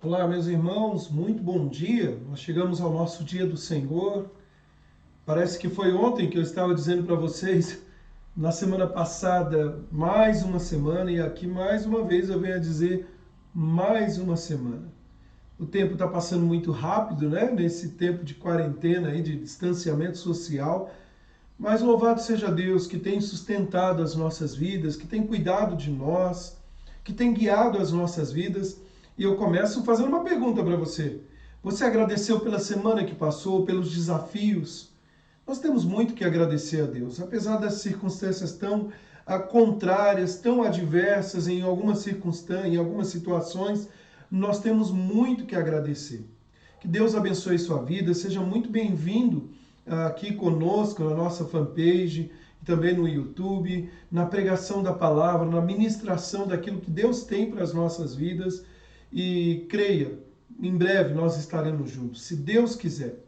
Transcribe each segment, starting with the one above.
Olá, meus irmãos, muito bom dia. Nós chegamos ao nosso dia do Senhor. Parece que foi ontem que eu estava dizendo para vocês, na semana passada, mais uma semana, e aqui mais uma vez eu venho a dizer mais uma semana. O tempo está passando muito rápido, né? Nesse tempo de quarentena aí, de distanciamento social. Mas louvado seja Deus que tem sustentado as nossas vidas, que tem cuidado de nós, que tem guiado as nossas vidas. E eu começo fazendo uma pergunta para você. Você agradeceu pela semana que passou, pelos desafios? Nós temos muito que agradecer a Deus, apesar das circunstâncias tão contrárias, tão adversas em algumas circunstâncias, em algumas situações, nós temos muito que agradecer. Que Deus abençoe sua vida, seja muito bem-vindo aqui conosco na nossa fanpage e também no YouTube, na pregação da palavra, na ministração daquilo que Deus tem para as nossas vidas. E creia, em breve nós estaremos juntos, se Deus quiser.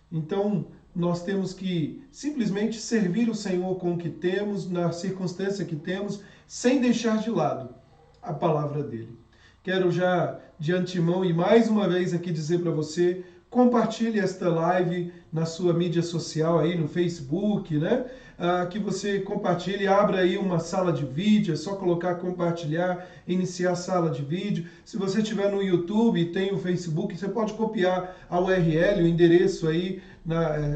Então, nós temos que simplesmente servir o Senhor com o que temos, na circunstância que temos, sem deixar de lado a palavra dele. Quero já de antemão e mais uma vez aqui dizer para você, compartilhe esta live na sua mídia social aí no Facebook, né? Que você compartilhe, abra aí uma sala de vídeo, é só colocar compartilhar, iniciar a sala de vídeo. Se você estiver no YouTube e tem o Facebook, você pode copiar a URL, o endereço aí,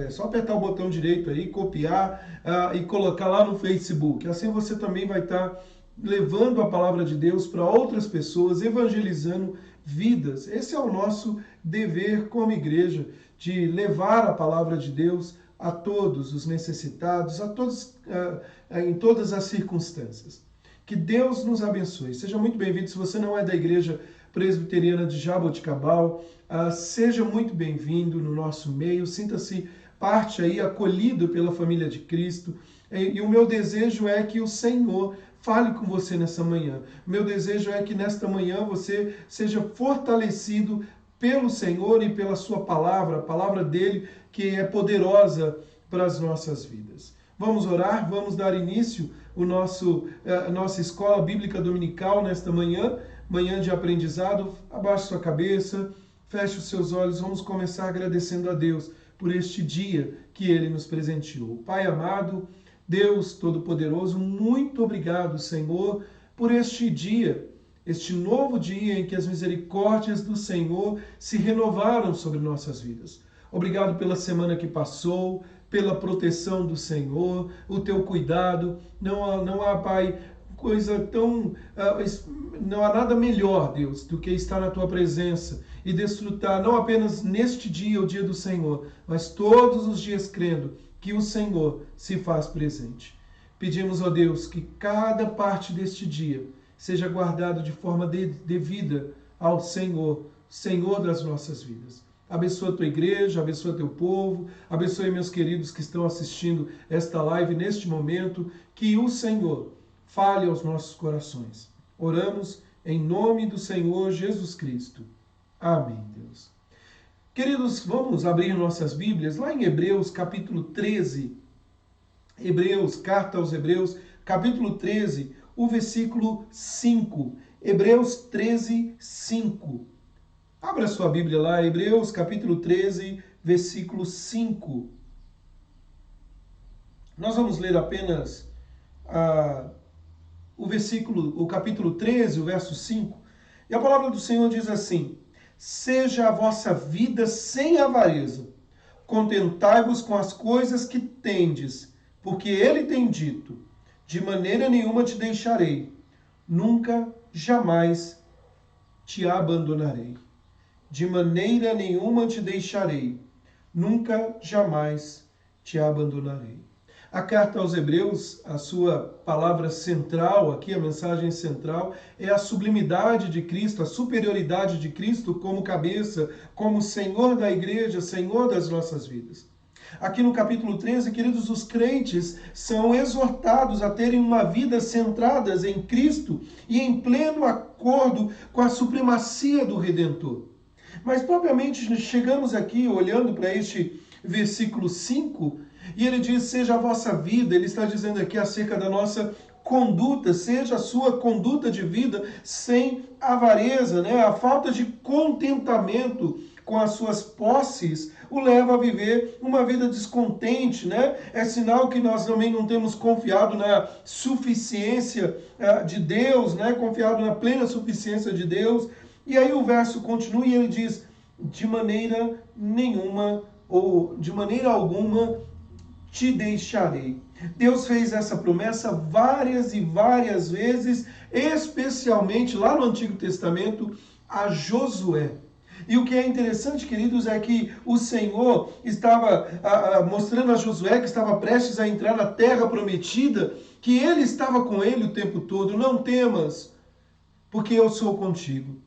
é só apertar o botão direito aí, copiar e colocar lá no Facebook. Assim você também vai estar levando a palavra de Deus para outras pessoas, evangelizando vidas. Esse é o nosso dever como igreja, de levar a palavra de Deus a todos os necessitados, a todos em todas as circunstâncias. Que Deus nos abençoe. Seja muito bem-vindo. Se você não é da Igreja Presbiteriana de Jaboticabal, seja muito bem-vindo no nosso meio. Sinta-se parte aí, acolhido pela família de Cristo. E o meu desejo é que o Senhor fale com você nessa manhã. Meu desejo é que nesta manhã você seja fortalecido pelo Senhor e pela sua palavra, a palavra dele que é poderosa para as nossas vidas. Vamos orar, vamos dar início à nossa escola bíblica dominical nesta manhã, manhã de aprendizado. Abaixe sua cabeça, feche os seus olhos, vamos começar agradecendo a Deus por este dia que ele nos presenteou. Pai amado, Deus Todo-Poderoso, muito obrigado, Senhor, por este dia, este novo dia em que as misericórdias do Senhor se renovaram sobre nossas vidas. Obrigado pela semana que passou, pela proteção do Senhor, o teu cuidado. Não há, Pai, coisa tão... não há nada melhor, Deus, do que estar na tua presença e desfrutar não apenas neste dia, o dia do Senhor, mas todos os dias crendo que o Senhor se faz presente. Pedimos, ó Deus, que cada parte deste dia seja guardado de forma devida ao Senhor, Senhor das nossas vidas. Abençoa a tua igreja, abençoa teu povo, abençoe meus queridos que estão assistindo esta live neste momento, que o Senhor fale aos nossos corações. Oramos em nome do Senhor Jesus Cristo. Amém, Deus. Queridos, vamos abrir nossas Bíblias lá em Hebreus, capítulo 13. Hebreus, carta aos Hebreus, capítulo 13, o versículo 5. Hebreus 13, 5. Abra sua Bíblia lá, Hebreus, capítulo 13, versículo 5. Nós vamos ler apenas o capítulo 13, o verso 5. E a palavra do Senhor diz assim: seja a vossa vida sem avareza, contentai-vos com as coisas que tendes, porque ele tem dito, de maneira nenhuma te deixarei, nunca, jamais te abandonarei. De maneira nenhuma te deixarei, nunca, jamais te abandonarei. A carta aos Hebreus, a sua palavra central, aqui a mensagem central, é a sublimidade de Cristo, a superioridade de Cristo como cabeça, como Senhor da igreja, Senhor das nossas vidas. Aqui no capítulo 13, queridos, os crentes são exortados a terem uma vida centradas em Cristo e em pleno acordo com a supremacia do Redentor. Mas propriamente chegamos aqui olhando para este versículo 5 E ele diz, seja a vossa vida, ele está dizendo aqui acerca da nossa conduta, seja a sua conduta de vida sem avareza, né? A falta de contentamento com as suas posses o leva a viver uma vida descontente, né? É sinal que nós também não temos confiado na suficiência de Deus, né? Confiado na plena suficiência de Deus. E aí o verso continua e ele diz, de maneira nenhuma ou de maneira alguma te deixarei. Deus fez essa promessa várias e várias vezes, especialmente lá no Antigo Testamento, a Josué. E o que é interessante, queridos, é que o Senhor estava mostrando a Josué que estava prestes a entrar na terra prometida, que ele estava com ele o tempo todo. Não temas, porque eu sou contigo.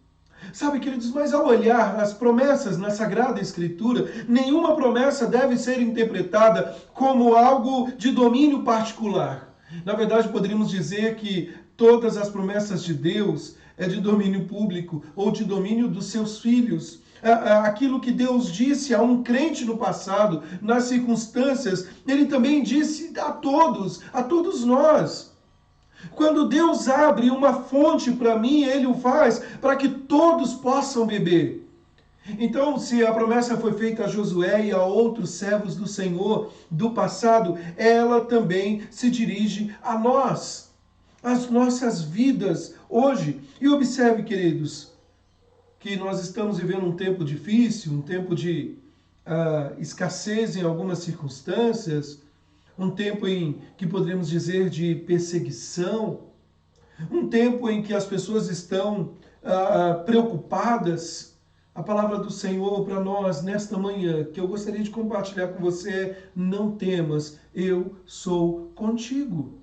Sabe, queridos, mas ao olhar as promessas na Sagrada Escritura, nenhuma promessa deve ser interpretada como algo de domínio particular. Na verdade, poderíamos dizer que todas as promessas de Deus é de domínio público ou de domínio dos seus filhos. Aquilo que Deus disse a um crente no passado, nas circunstâncias, ele também disse a todos nós. Quando Deus abre uma fonte para mim, Ele o faz para que todos possam beber. Então, se a promessa foi feita a Josué e a outros servos do Senhor do passado, ela também se dirige a nós, às nossas vidas hoje. E observe, queridos, que nós estamos vivendo um tempo difícil, um tempo de escassez em algumas circunstâncias, um tempo em que poderíamos dizer de perseguição, um tempo em que as pessoas estão preocupadas. A palavra do Senhor para nós nesta manhã, que eu gostaria de compartilhar com você é: não temas, eu sou contigo.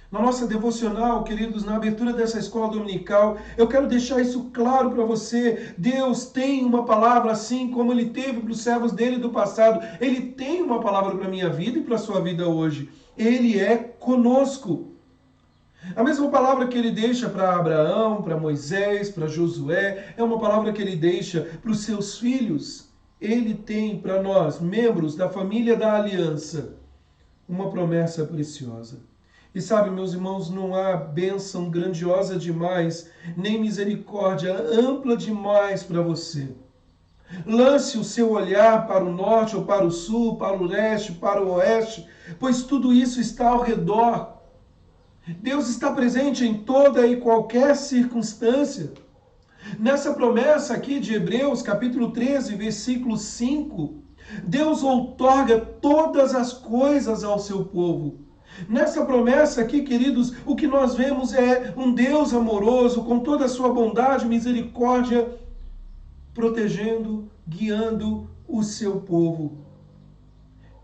Na nossa devocional, queridos, na abertura dessa escola dominical, eu quero deixar isso claro para você. Deus tem uma palavra assim como Ele teve para os servos dele do passado. Ele tem uma palavra para a minha vida e para a sua vida hoje. Ele é conosco. A mesma palavra que Ele deixa para Abraão, para Moisés, para Josué, é uma palavra que Ele deixa para os seus filhos. Ele tem para nós, membros da família da aliança, uma promessa preciosa. E sabe, meus irmãos, não há bênção grandiosa demais, nem misericórdia ampla demais para você. Lance o seu olhar para o norte ou para o sul, para o leste, para o oeste, pois tudo isso está ao redor. Deus está presente em toda e qualquer circunstância. Nessa promessa aqui de Hebreus, capítulo 13, versículo 5, Deus outorga todas as coisas ao seu povo. Nessa promessa aqui, queridos, o que nós vemos é um Deus amoroso, com toda a sua bondade e misericórdia, protegendo, guiando o seu povo.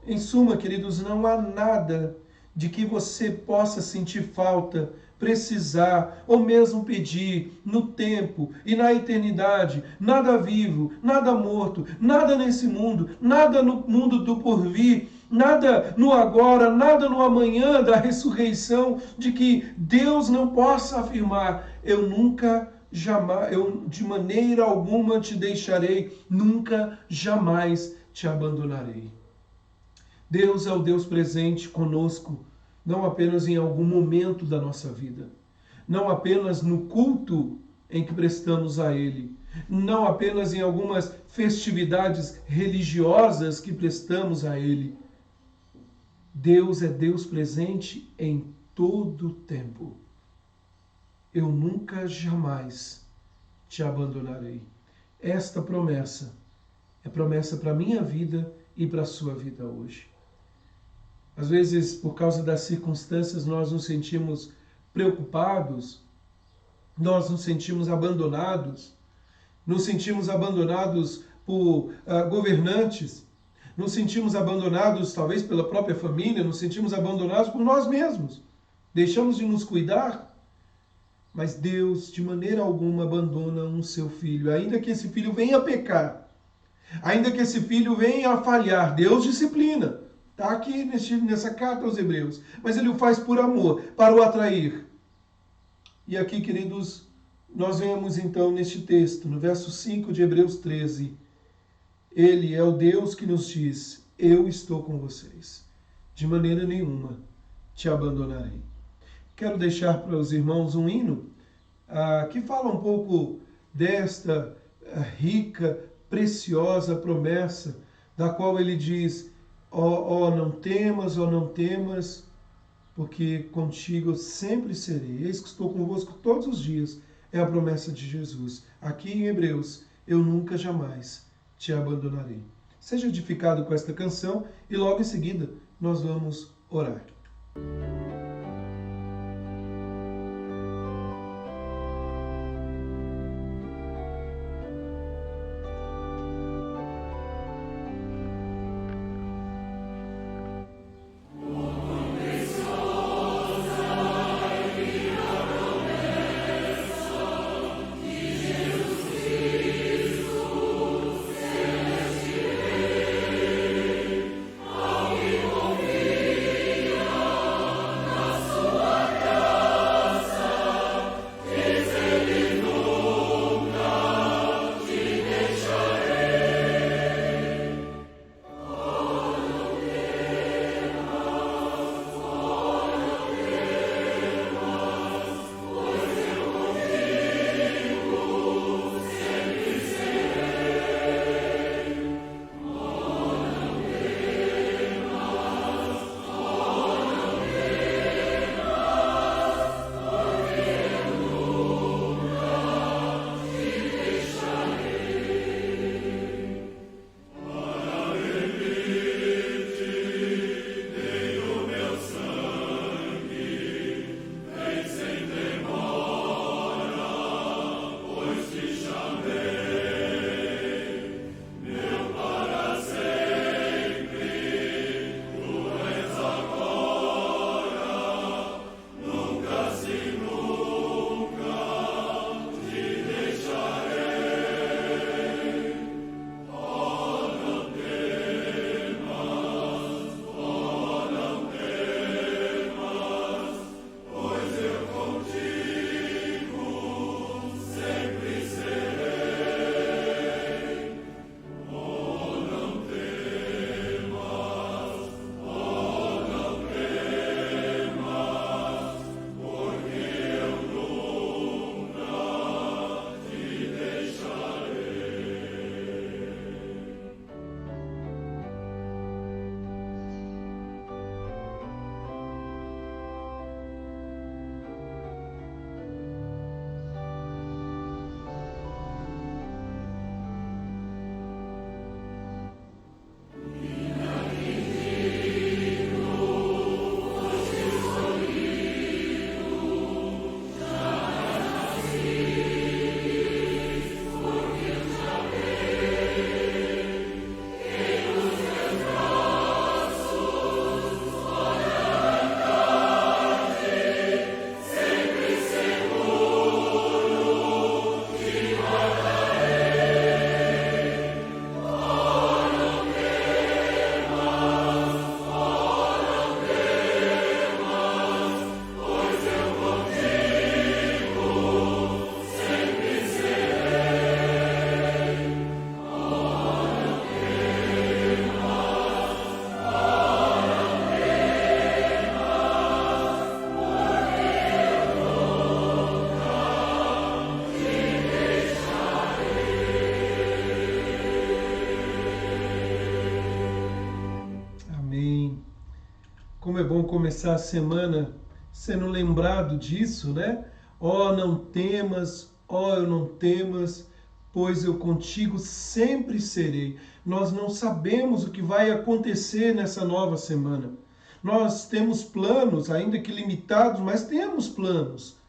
Em suma, queridos, não há nada de que você possa sentir falta, precisar ou mesmo pedir no tempo e na eternidade. Nada vivo, nada morto, nada nesse mundo, nada no mundo do porvir, nada no agora, nada no amanhã da ressurreição, de que Deus não possa afirmar: eu nunca, jamais, eu de maneira alguma te deixarei, nunca, jamais te abandonarei. Deus é o Deus presente conosco, não apenas em algum momento da nossa vida, não apenas no culto em que prestamos a Ele, não apenas em algumas festividades religiosas que prestamos a Ele. Deus é Deus presente em todo o tempo. Eu nunca, jamais te abandonarei. Esta promessa é promessa para a minha vida e para a sua vida hoje. Às vezes, por causa das circunstâncias, nós nos sentimos preocupados, nós nos sentimos abandonados por governantes, nos sentimos abandonados talvez pela própria família, nos sentimos abandonados por nós mesmos. Deixamos de nos cuidar, mas Deus de maneira alguma abandona um seu filho, ainda que esse filho venha a pecar, ainda que esse filho venha a falhar, Deus disciplina. Está aqui nessa carta aos Hebreus. Mas Ele o faz por amor, para o atrair. E aqui, queridos, nós vemos então neste texto, no verso 5 de Hebreus 13, Ele é o Deus que nos diz: eu estou com vocês. De maneira nenhuma te abandonarei. Quero deixar para os irmãos um hino que fala um pouco desta rica, preciosa promessa, da qual ele diz: ó, não temas, porque contigo eu sempre serei. Eis que estou convosco todos os dias. É a promessa de Jesus. Aqui em Hebreus, eu nunca jamais te abandonarei. Seja edificado com esta canção e logo em seguida nós vamos orar. Como é bom começar a semana sendo lembrado disso, né? Ó, não temas, ó, eu não temas, pois eu contigo sempre serei. Nós não sabemos o que vai acontecer nessa nova semana. Nós temos planos, ainda que limitados, mas temos planos.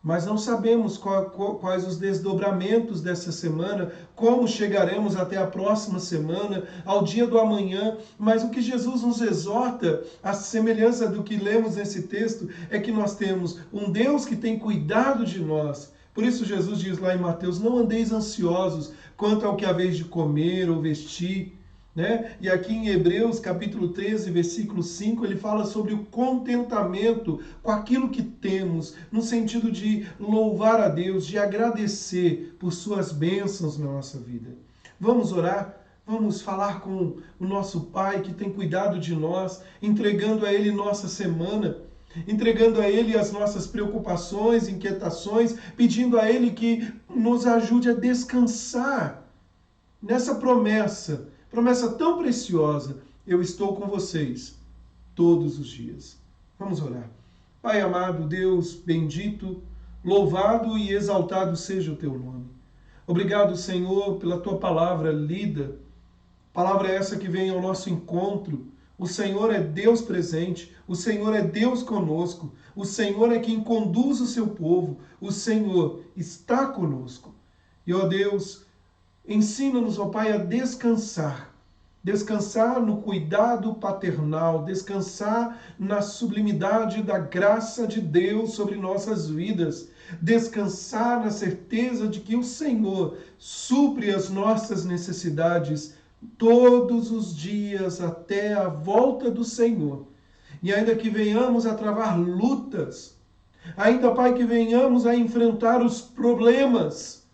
Mas não sabemos quais os desdobramentos dessa semana, como chegaremos até a próxima semana, ao dia do amanhã. Mas o que Jesus nos exorta, a semelhança do que lemos nesse texto, é que nós temos um Deus que tem cuidado de nós. Por isso Jesus diz lá em Mateus: não andeis ansiosos quanto ao que haveis de comer ou vestir. Né? E aqui em Hebreus capítulo 13, versículo 5, ele fala sobre o contentamento com aquilo que temos, no sentido de louvar a Deus, de agradecer por suas bênçãos na nossa vida. Vamos orar? Vamos falar com o nosso Pai que tem cuidado de nós, entregando a Ele nossa semana, entregando a Ele as nossas preocupações, inquietações, pedindo a Ele que nos ajude a descansar nessa promessa, promessa tão preciosa. Eu estou com vocês todos os dias. Vamos orar. Pai amado, Deus bendito, louvado e exaltado seja o teu nome. Obrigado, Senhor, pela tua palavra lida, palavra essa que vem ao nosso encontro. O Senhor é Deus presente, o Senhor é Deus conosco, o Senhor é quem conduz o seu povo, o Senhor está conosco. E, ó Deus, ensina-nos, ó Pai, a descansar. Descansar no cuidado paternal, descansar na sublimidade da graça de Deus sobre nossas vidas, descansar na certeza de que o Senhor supre as nossas necessidades todos os dias até a volta do Senhor. E ainda que venhamos a travar lutas, ainda, Pai, que venhamos a enfrentar os problemas,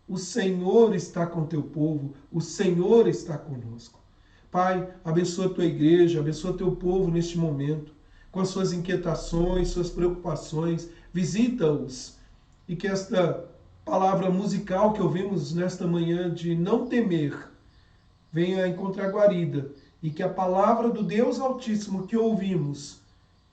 o Senhor está com teu povo, o Senhor está conosco. Pai, abençoa a tua igreja, abençoa teu povo neste momento, com as suas inquietações, suas preocupações, visita-os. E que esta palavra musical que ouvimos nesta manhã de não temer, venha encontrar guarida, e que a palavra do Deus Altíssimo que ouvimos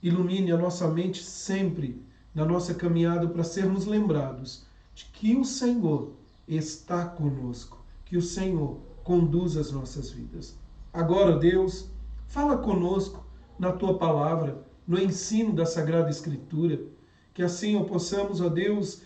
ilumine a nossa mente sempre na nossa caminhada para sermos lembrados de que o Senhor está conosco, que o Senhor conduz as nossas vidas. Agora, Deus, fala conosco na tua palavra, no ensino da Sagrada Escritura, que assim possamos, ó Deus,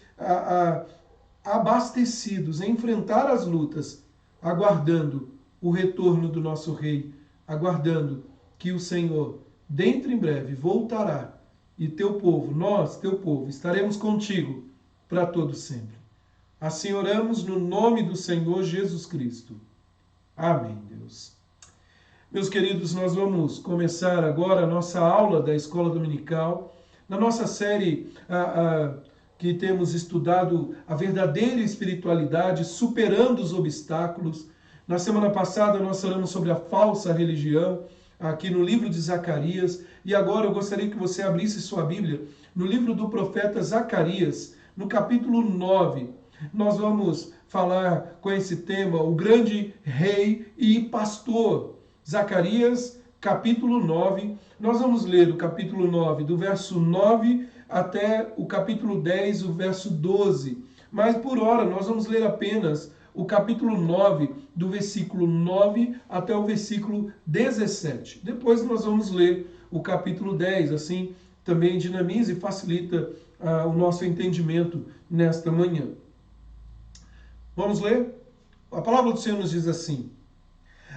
abastecidos, enfrentar as lutas, aguardando o retorno do nosso Rei, aguardando que o Senhor, dentro em breve, voltará e teu povo, nós, teu povo, estaremos contigo para todo sempre. Assim oramos no nome do Senhor Jesus Cristo. Amém, Deus. Meus queridos, nós vamos começar agora a nossa aula da Escola Dominical, na nossa série que temos estudado a verdadeira espiritualidade, superando os obstáculos. Na semana passada nós falamos sobre a falsa religião, aqui no livro de Zacarias, e agora eu gostaria que você abrisse sua Bíblia no livro do profeta Zacarias, no capítulo 9. Nós vamos falar com esse tema, o grande rei e pastor. Zacarias, capítulo 9. Nós vamos ler o capítulo 9, do verso 9 até o capítulo 10, o verso 12. Mas por hora nós vamos ler apenas o capítulo 9, do versículo 9 até o versículo 17. Depois nós vamos ler o capítulo 10, assim também dinamiza e facilita o nosso entendimento nesta manhã. Vamos ler? A palavra do Senhor nos diz assim: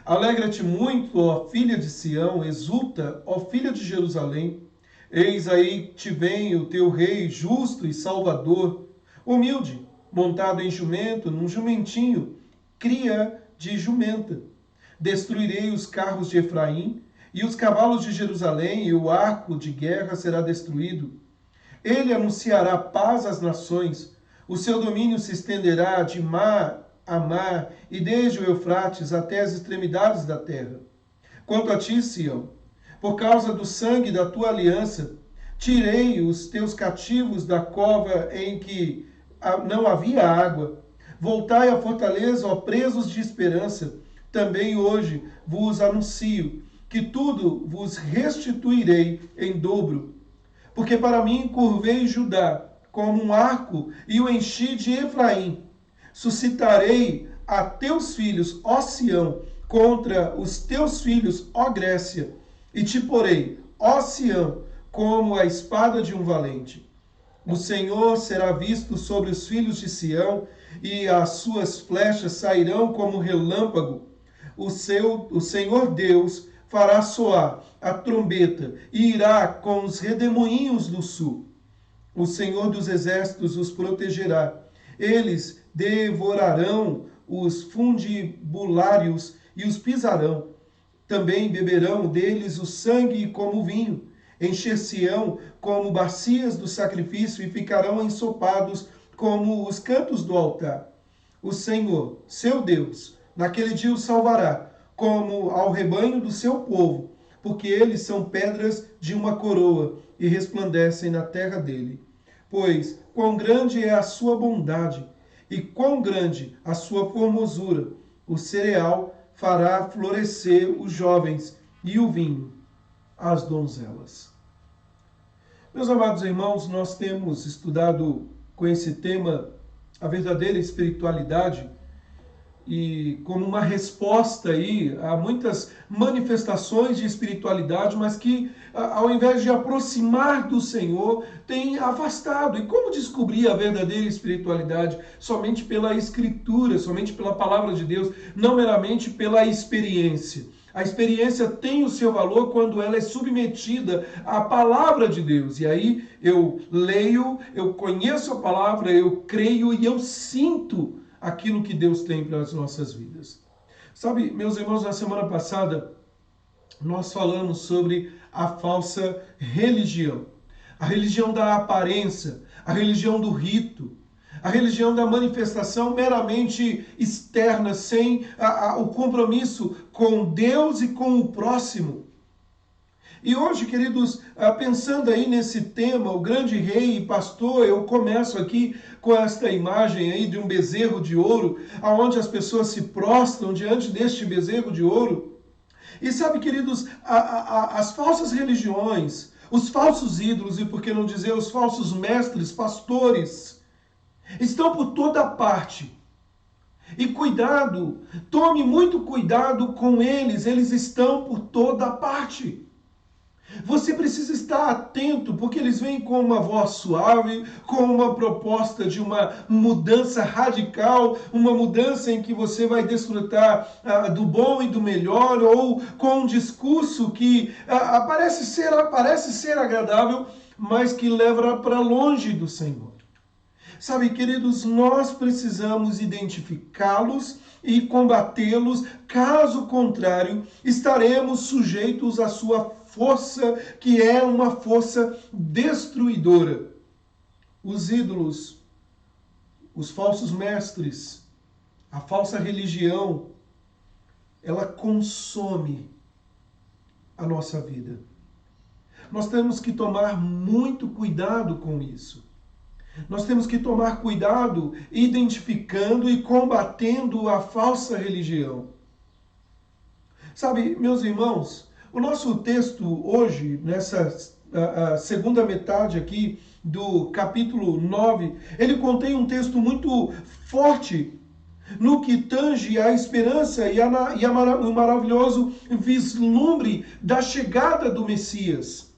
Alegra-te muito, ó filha de Sião, exulta, ó filha de Jerusalém. Eis aí te vem o teu rei justo e salvador, humilde, montado em jumento, num jumentinho, cria de jumenta. Destruirei os carros de Efraim e os cavalos de Jerusalém, e o arco de guerra será destruído. Ele anunciará paz às nações, o seu domínio se estenderá de mar a mar e desde o Eufrates até as extremidades da terra. Quanto a ti, Sião, por causa do sangue da tua aliança, tirei os teus cativos da cova em que não havia água. Voltai à fortaleza, ó presos de esperança. Também hoje vos anuncio que tudo vos restituirei em dobro. Porque para mim curvei Judá como um arco e o enchi de Efraim. Suscitarei a teus filhos, ó Sião, contra os teus filhos, ó Grécia, e te porei, ó Sião, como a espada de um valente. O Senhor será visto sobre os filhos de Sião, e as suas flechas sairão como relâmpago. O Senhor Deus fará soar a trombeta e irá com os redemoinhos do sul. O Senhor dos exércitos os protegerá. Eles devorarão os fundibulários e os pisarão. Também beberão deles o sangue como vinho. Encher-se-ão como bacias do sacrifício e ficarão ensopados como os cantos do altar. O Senhor, seu Deus, naquele dia o salvará, como ao rebanho do seu povo, porque eles são pedras de uma coroa e resplandecem na terra dele. Pois quão grande é a sua bondade e quão grande a sua formosura! O cereal fará florescer os jovens e o vinho as donzelas. Meus amados irmãos, nós temos estudado com esse tema a verdadeira espiritualidade e como uma resposta aí a muitas manifestações de espiritualidade, mas que ao invés de aproximar do Senhor, tem afastado. E como descobrir a verdadeira espiritualidade? Somente pela Escritura, somente pela Palavra de Deus, não meramente pela experiência. A experiência tem o seu valor quando ela é submetida à palavra de Deus. E aí eu leio, eu conheço a palavra, eu creio e eu sinto aquilo que Deus tem para as nossas vidas. Sabe, meus irmãos, na semana passada nós falamos sobre a falsa religião. A religião da aparência, a religião do rito, a religião da manifestação meramente externa, sem o compromisso com Deus e com o próximo. E hoje, queridos, pensando aí nesse tema, o grande rei e pastor, eu começo aqui com esta imagem aí de um bezerro de ouro, aonde as pessoas se prostram diante deste bezerro de ouro. E sabe, queridos, as falsas religiões, os falsos ídolos, e por que não dizer os falsos mestres, pastores, estão por toda parte. E cuidado, tome muito cuidado com eles, eles estão por toda parte. Você precisa estar atento, porque eles vêm com uma voz suave, com uma proposta de uma mudança radical, uma mudança em que você vai desfrutar do bom e do melhor, ou com um discurso que parece ser agradável, mas que leva para longe do Senhor. Sabe, queridos, nós precisamos identificá-los e combatê-los, caso contrário, estaremos sujeitos à sua força, que é uma força destruidora. Os ídolos, os falsos mestres, a falsa religião, ela consome a nossa vida. Nós temos que tomar muito cuidado com isso. Nós temos que tomar cuidado identificando e combatendo a falsa religião. Sabe, meus irmãos, o nosso texto hoje, nessa segunda metade aqui do capítulo 9, ele contém um texto muito forte no que tange a esperança e o maravilhoso vislumbre da chegada do Messias.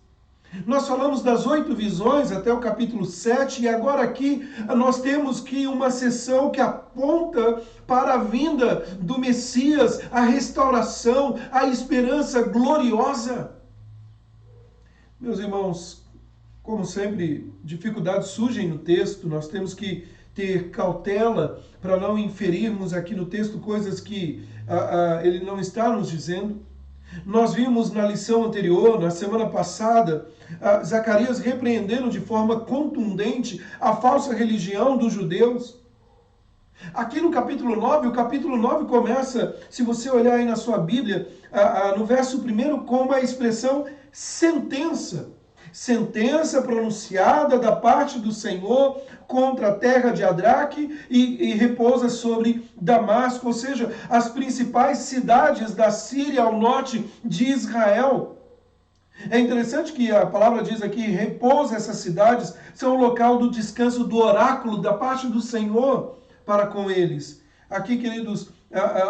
Nós falamos das 8 visões até o capítulo 7 e agora aqui nós temos que uma sessão que aponta para a vinda do Messias, a restauração, a esperança gloriosa. Meus irmãos, como sempre, dificuldades surgem no texto, nós temos que ter cautela para não inferirmos aqui no texto coisas que ele não está nos dizendo. Nós vimos na lição anterior, na semana passada, Zacarias repreendendo de forma contundente a falsa religião dos judeus. Aqui no capítulo 9, o capítulo 9 começa, se você olhar aí na sua Bíblia, no verso 1, com uma expressão sentença. Sentença pronunciada da parte do Senhor contra a terra de Adraque e repousa sobre Damasco, ou seja, as principais cidades da Síria ao norte de Israel. É interessante que a palavra diz aqui, repousa essas cidades, são o local do descanso do oráculo da parte do Senhor para com eles. Aqui, queridos,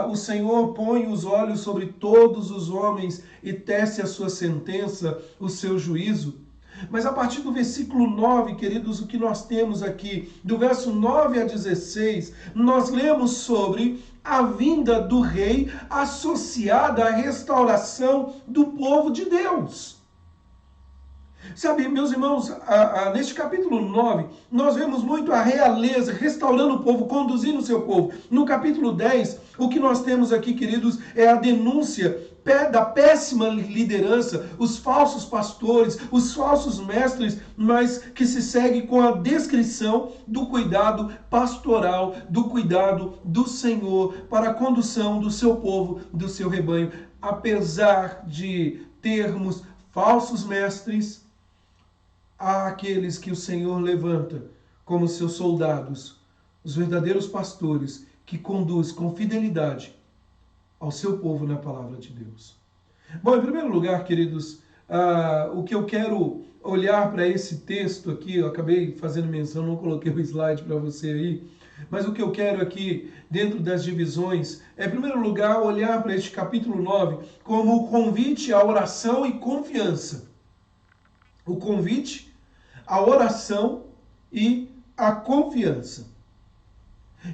o Senhor põe os olhos sobre todos os homens e tece a sua sentença, o seu juízo. Mas a partir do versículo 9, queridos, o que nós temos aqui, do verso 9 a 16, nós lemos sobre a vinda do rei associada à restauração do povo de Deus. Sabe, meus irmãos, neste capítulo 9, nós vemos muito a realeza restaurando o povo, conduzindo o seu povo. No capítulo 10, o que nós temos aqui, queridos, é a denúncia da péssima liderança, os falsos pastores, os falsos mestres, mas que se segue com a descrição do cuidado pastoral, do cuidado do Senhor para a condução do seu povo, do seu rebanho. Apesar de termos falsos mestres, há aqueles que o Senhor levanta como seus soldados, os verdadeiros pastores, que conduz com fidelidade ao seu povo na palavra de Deus. Bom, em primeiro lugar, queridos, o que eu quero olhar para esse texto aqui, eu acabei fazendo menção, não coloquei o slide para você aí, mas o que eu quero aqui, dentro das divisões, é, em primeiro lugar, olhar para este capítulo 9 como o convite à oração e confiança. O convite à oração e à confiança.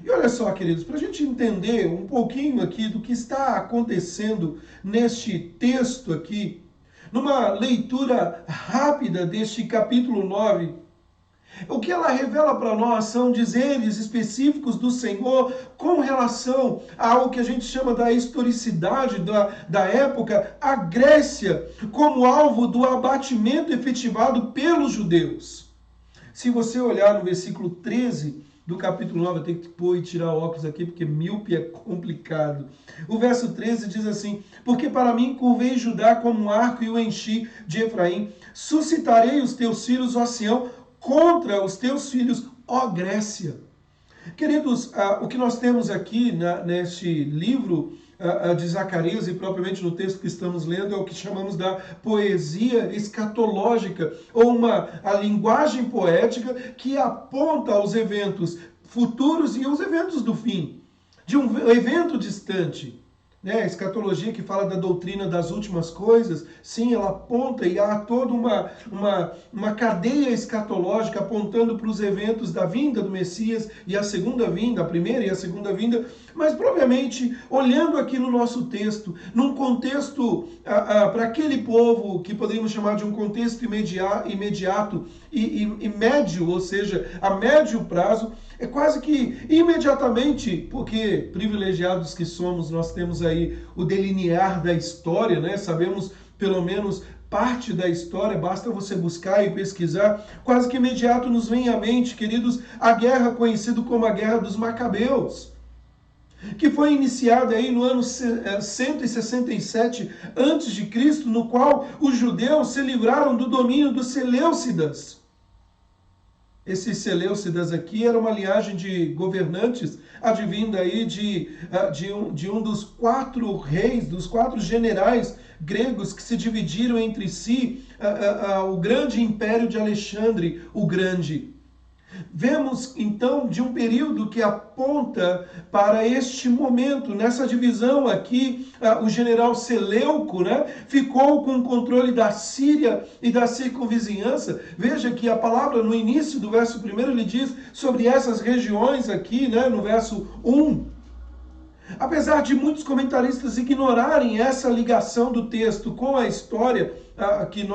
E olha só, queridos, para a gente entender um pouquinho aqui do que está acontecendo neste texto aqui, numa leitura rápida deste capítulo 9, o que ela revela para nós são dizeres específicos do Senhor com relação ao que a gente chama da historicidade da época, a Grécia como alvo do abatimento efetivado pelos judeus. Se você olhar no versículo 13 do capítulo 9, eu tenho que pôr e tirar o óculos aqui, porque míope é complicado. O verso 13 diz assim: porque para mim curvei Judá como um arco e o enchi de Efraim, suscitarei os teus filhos, ó Sião, contra os teus filhos, ó Grécia. Queridos, o que nós temos aqui neste livro de Zacarias, e propriamente no texto que estamos lendo, é o que chamamos da poesia escatológica, ou a linguagem poética que aponta aos eventos futuros e aos eventos do fim, de um evento distante. A escatologia que fala da doutrina das últimas coisas, sim, ela aponta e há toda uma cadeia escatológica apontando para os eventos da vinda do Messias e a segunda vinda, a primeira e a segunda vinda, mas propriamente olhando aqui no nosso texto, num contexto para aquele povo que poderíamos chamar de um contexto imediato e médio, ou seja, a médio prazo, é quase que imediatamente, porque privilegiados que somos, nós temos aí o delinear da história, né? Sabemos pelo menos parte da história, basta você buscar e pesquisar. Quase que imediato nos vem à mente, queridos, a guerra conhecida como a Guerra dos Macabeus, que foi iniciada aí no ano 167 a.C., no qual os judeus se livraram do domínio dos Seleucidas. Esses Seleucidas aqui era uma linhagem de governantes advinda aí de um dos 4 reis, dos 4 generais gregos que se dividiram entre si o grande império de Alexandre o Grande. Vemos então de um período que aponta para este momento. Nessa divisão aqui, o general Seleuco, né, ficou com o controle da Síria e da circunvizinhança. Veja que a palavra no início do verso 1 ele diz sobre essas regiões aqui, né, no verso 1. Apesar de muitos comentaristas ignorarem essa ligação do texto com a história que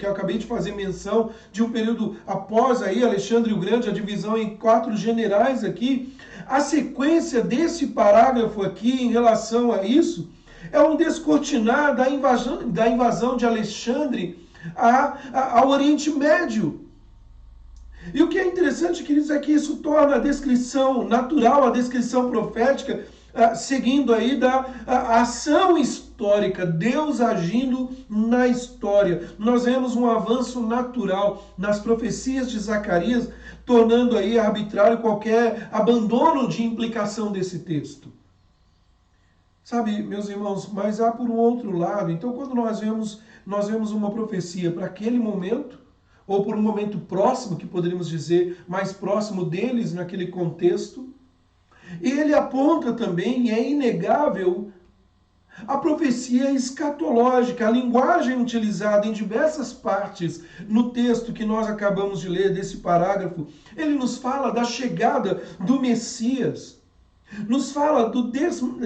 eu acabei de fazer menção, de um período após aí Alexandre o Grande, a divisão em 4 generais aqui, a sequência desse parágrafo aqui em relação a isso é um descortinar da invasão de Alexandre ao Oriente Médio. E o que é interessante, queridos, é que isso torna a descrição natural, a descrição profética, seguindo aí da ação histórica, Deus agindo na história. Nós vemos um avanço natural nas profecias de Zacarias, tornando aí arbitrário qualquer abandono de implicação desse texto. Sabe, meus irmãos, mas há por um outro lado. Então, quando nós vemos uma profecia para aquele momento, ou por um momento próximo, que poderíamos dizer mais próximo deles naquele contexto, ele aponta também, e é inegável, a profecia escatológica, a linguagem utilizada em diversas partes no texto que nós acabamos de ler, desse parágrafo. Ele nos fala da chegada do Messias, nos fala do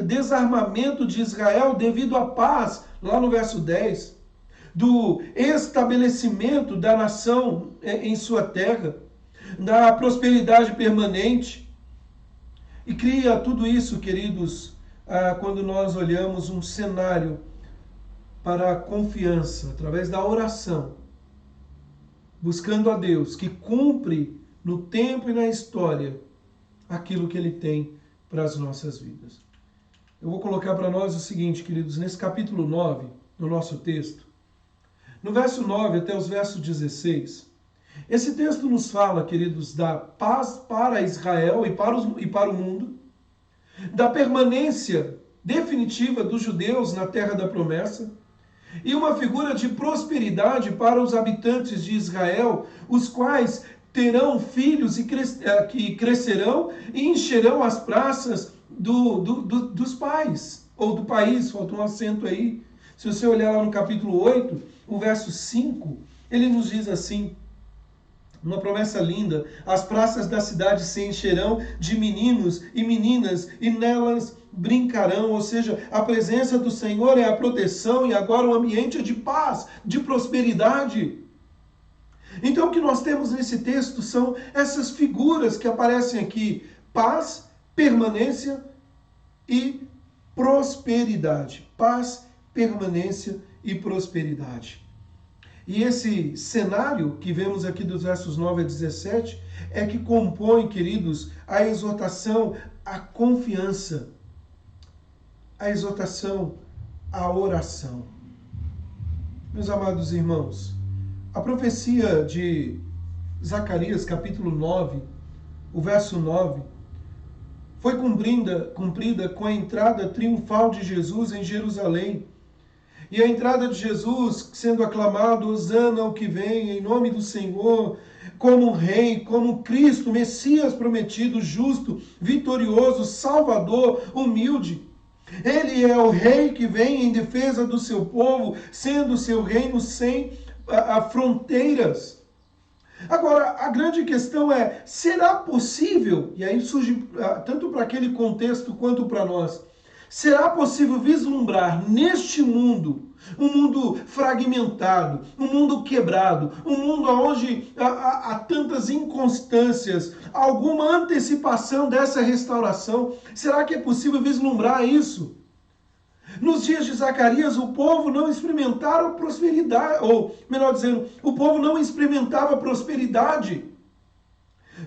desarmamento de Israel devido à paz, lá no verso 10, do estabelecimento da nação em sua terra, da prosperidade permanente. E cria tudo isso, queridos, quando nós olhamos um cenário para a confiança, através da oração, buscando a Deus, que cumpre no tempo e na história aquilo que Ele tem para as nossas vidas. Eu vou colocar para nós o seguinte, queridos, nesse capítulo 9, no nosso texto, no verso 9 até os versos 16, esse texto nos fala, queridos, da paz para Israel e para o mundo, da permanência definitiva dos judeus na terra da promessa, e uma figura de prosperidade para os habitantes de Israel, os quais terão filhos que crescerão e encherão as praças dos pais, ou do país, falta um acento aí. Se você olhar lá no capítulo 8, o verso 5, ele nos diz assim, uma promessa linda: as praças da cidade se encherão de meninos e meninas, e nelas brincarão. Ou seja, a presença do Senhor é a proteção, e agora o ambiente é de paz, de prosperidade. Então o que nós temos nesse texto são essas figuras que aparecem aqui: paz, permanência e prosperidade. Paz, permanência e prosperidade. E esse cenário que vemos aqui dos versos 9 a 17 é que compõe, queridos, a exortação à confiança, a exortação à oração. Meus amados irmãos, a profecia de Zacarias, capítulo 9, o verso 9, foi cumprida com a entrada triunfal de Jesus em Jerusalém. E a entrada de Jesus sendo aclamado, Hosana o que vem, em nome do Senhor, como Rei, como Cristo, Messias prometido, justo, vitorioso, Salvador, humilde. Ele é o Rei que vem em defesa do seu povo, sendo o seu reino sem fronteiras. Agora, a grande questão é, será possível, e aí surge tanto para aquele contexto quanto para nós, será possível vislumbrar neste mundo, um mundo fragmentado, um mundo quebrado, um mundo onde há tantas inconstâncias, alguma antecipação dessa restauração? Será que é possível vislumbrar isso? Nos dias de Zacarias, o povo não experimentava prosperidade, ou melhor dizendo, o povo não experimentava prosperidade.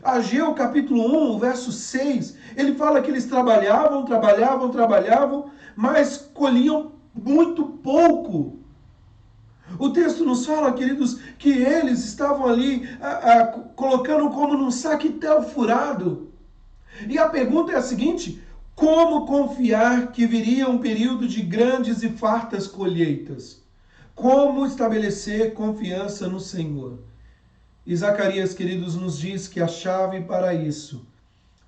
Ageu, capítulo 1, verso 6, ele fala que eles trabalhavam, mas colhiam muito pouco. O texto nos fala, queridos, que eles estavam ali colocando como num saquetel furado. E a pergunta é a seguinte: como confiar que viria um período de grandes e fartas colheitas? Como estabelecer confiança no Senhor? E Zacarias, queridos, nos diz que a chave para isso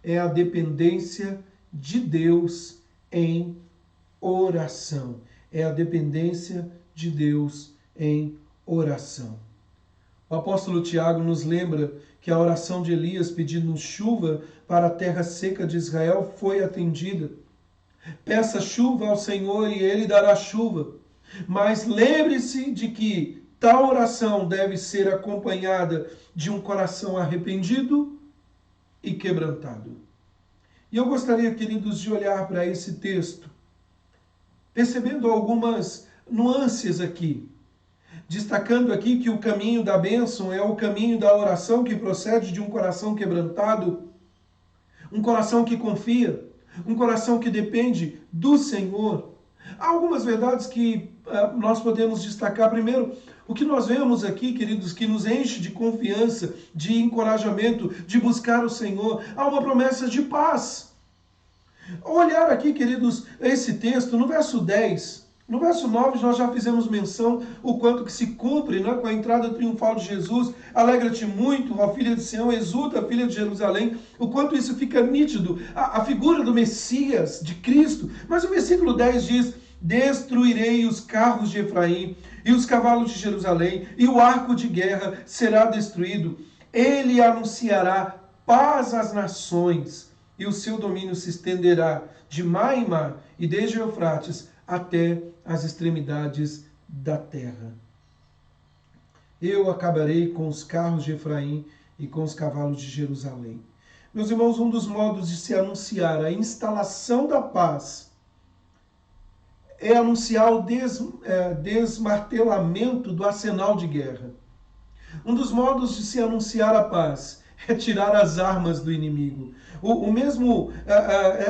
é a dependência de Deus em oração. É a dependência de Deus em oração. O apóstolo Tiago nos lembra que a oração de Elias pedindo chuva para a terra seca de Israel foi atendida. Peça chuva ao Senhor e Ele dará chuva. Mas lembre-se de que tal oração deve ser acompanhada de um coração arrependido e quebrantado. E eu gostaria, queridos, de olhar para esse texto, percebendo algumas nuances aqui. Destacando aqui que o caminho da bênção é o caminho da oração que procede de um coração quebrantado, um coração que confia, um coração que depende do Senhor. Há algumas verdades que nós podemos destacar. Primeiro, o que nós vemos aqui, queridos, que nos enche de confiança, de encorajamento, de buscar o Senhor. Há uma promessa de paz. Ao olhar aqui, queridos, esse texto, no verso 10... No verso 9, nós já fizemos menção o quanto que se cumpre, né, com a entrada triunfal de Jesus. Alegra-te muito, ó filha de Sião, exulta, filha de Jerusalém. O quanto isso fica nítido, a figura do Messias, de Cristo. Mas o versículo 10 diz: destruirei os carros de Efraim e os cavalos de Jerusalém, e o arco de guerra será destruído. Ele anunciará paz às nações, e o seu domínio se estenderá de mar em mar, e desde o Eufrates até as extremidades da terra. Eu acabarei com os carros de Efraim e com os cavalos de Jerusalém. Meus irmãos, um dos modos de se anunciar a instalação da paz é anunciar o desmartelamento do arsenal de guerra. Um dos modos de se anunciar a paz é tirar as armas do inimigo.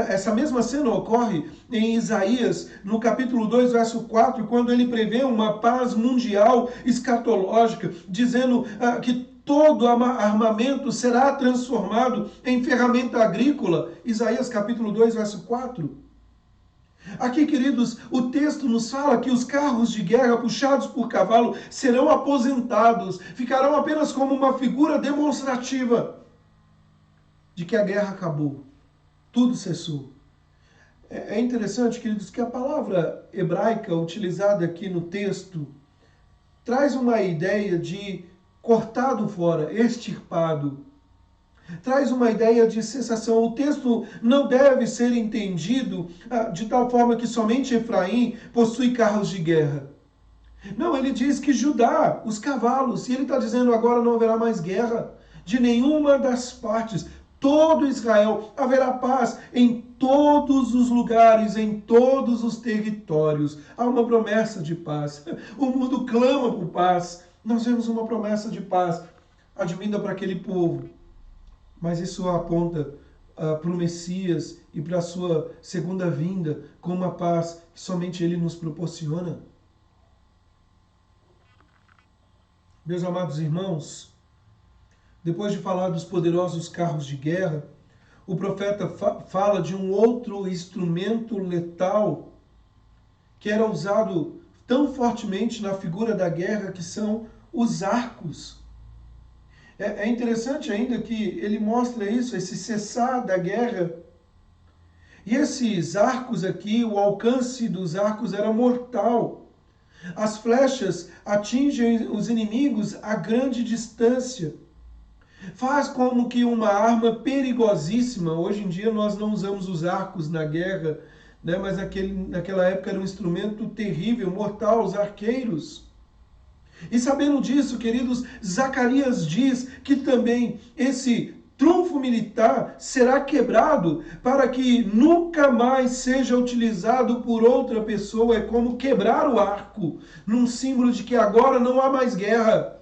Essa mesma cena ocorre em Isaías, no capítulo 2, verso 4, quando ele prevê uma paz mundial escatológica, dizendo que todo armamento será transformado em ferramenta agrícola. Isaías capítulo 2, verso 4. Aqui, queridos, o texto nos fala que os carros de guerra puxados por cavalo serão aposentados, ficarão apenas como uma figura demonstrativa de que a guerra acabou, tudo cessou. É interessante, queridos, que a palavra hebraica utilizada aqui no texto traz uma ideia de cortado fora, extirpado. Traz uma ideia de cessação. O texto não deve ser entendido de tal forma que somente Efraim possui carros de guerra. Não, ele diz que Judá, os cavalos, e ele está dizendo agora não haverá mais guerra de nenhuma das partes. Todo Israel haverá paz em todos os lugares, em todos os territórios. Há uma promessa de paz. O mundo clama por paz. Nós vemos uma promessa de paz advinda para aquele povo. Mas isso aponta para o Messias e para a sua segunda vinda com uma paz que somente Ele nos proporciona. Meus amados irmãos, depois de falar dos poderosos carros de guerra, o profeta fala de um outro instrumento letal que era usado tão fortemente na figura da guerra, que são os arcos. É interessante ainda que ele mostra isso, esse cessar da guerra. E esses arcos aqui, o alcance dos arcos era mortal. As flechas atingem os inimigos a grande distância. Faz como que uma arma perigosíssima. Hoje em dia nós não usamos os arcos na guerra, né? Mas naquela época era um instrumento terrível, mortal, os arqueiros. E sabendo disso, queridos, Zacarias diz que também esse trunfo militar será quebrado para que nunca mais seja utilizado por outra pessoa. É como quebrar o arco, num símbolo de que agora não há mais guerra.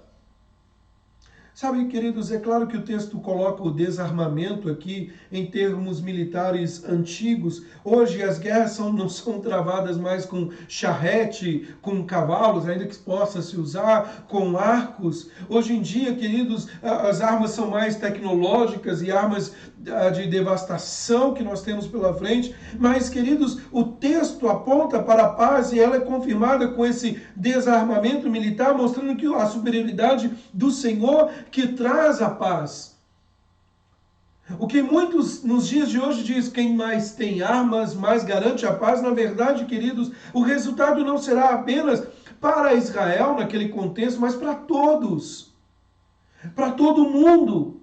Sabe, queridos, é claro que o texto coloca o desarmamento aqui em termos militares antigos. Hoje as guerras não são travadas mais com charrete, com cavalos, ainda que possa se usar, com arcos. Hoje em dia, queridos, as armas são mais tecnológicas e armas de devastação que nós temos pela frente. Mas, queridos, o texto aponta para a paz e ela é confirmada com esse desarmamento militar, mostrando que a superioridade do Senhor que traz a paz. O que muitos nos dias de hoje diz, quem mais tem armas, mais garante a paz. Na verdade, queridos, o resultado não será apenas para Israel naquele contexto, mas para todos. Para todo mundo.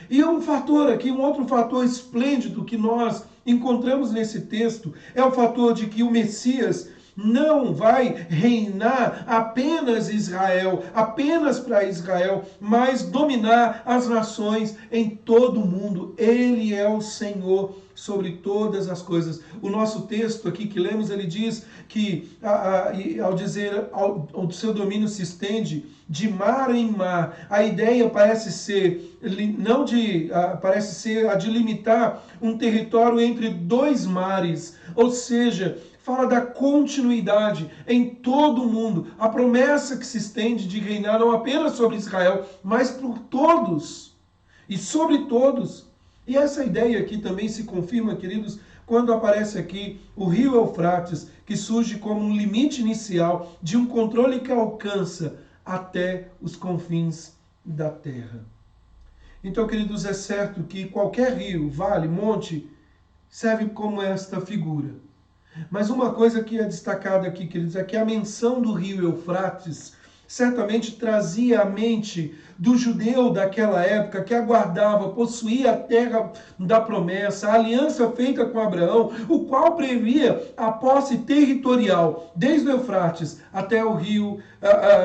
E um fator aqui, um outro fator esplêndido que nós encontramos nesse texto, é o fator de que o Messias não vai reinar apenas Israel, apenas para Israel, mas dominar as nações em todo o mundo. Ele é o Senhor sobre todas as coisas. O nosso texto aqui que lemos, ele diz que ao dizer o seu domínio se estende de mar em mar, a ideia parece ser parece ser a de limitar um território entre dois mares, ou seja, fala da continuidade em todo o mundo, a promessa que se estende de reinar não apenas sobre Israel, mas por todos e sobre todos. E essa ideia aqui também se confirma, queridos, quando aparece aqui o rio Eufrates, que surge como um limite inicial de um controle que alcança até os confins da terra. Então, queridos, é certo que qualquer rio, vale, monte, serve como esta figura. Mas uma coisa que é destacada aqui, queridos, é que a menção do rio Eufrates certamente trazia à mente do judeu daquela época que aguardava, possuía a terra da promessa, a aliança feita com Abraão, o qual previa a posse territorial, desde o Eufrates até o rio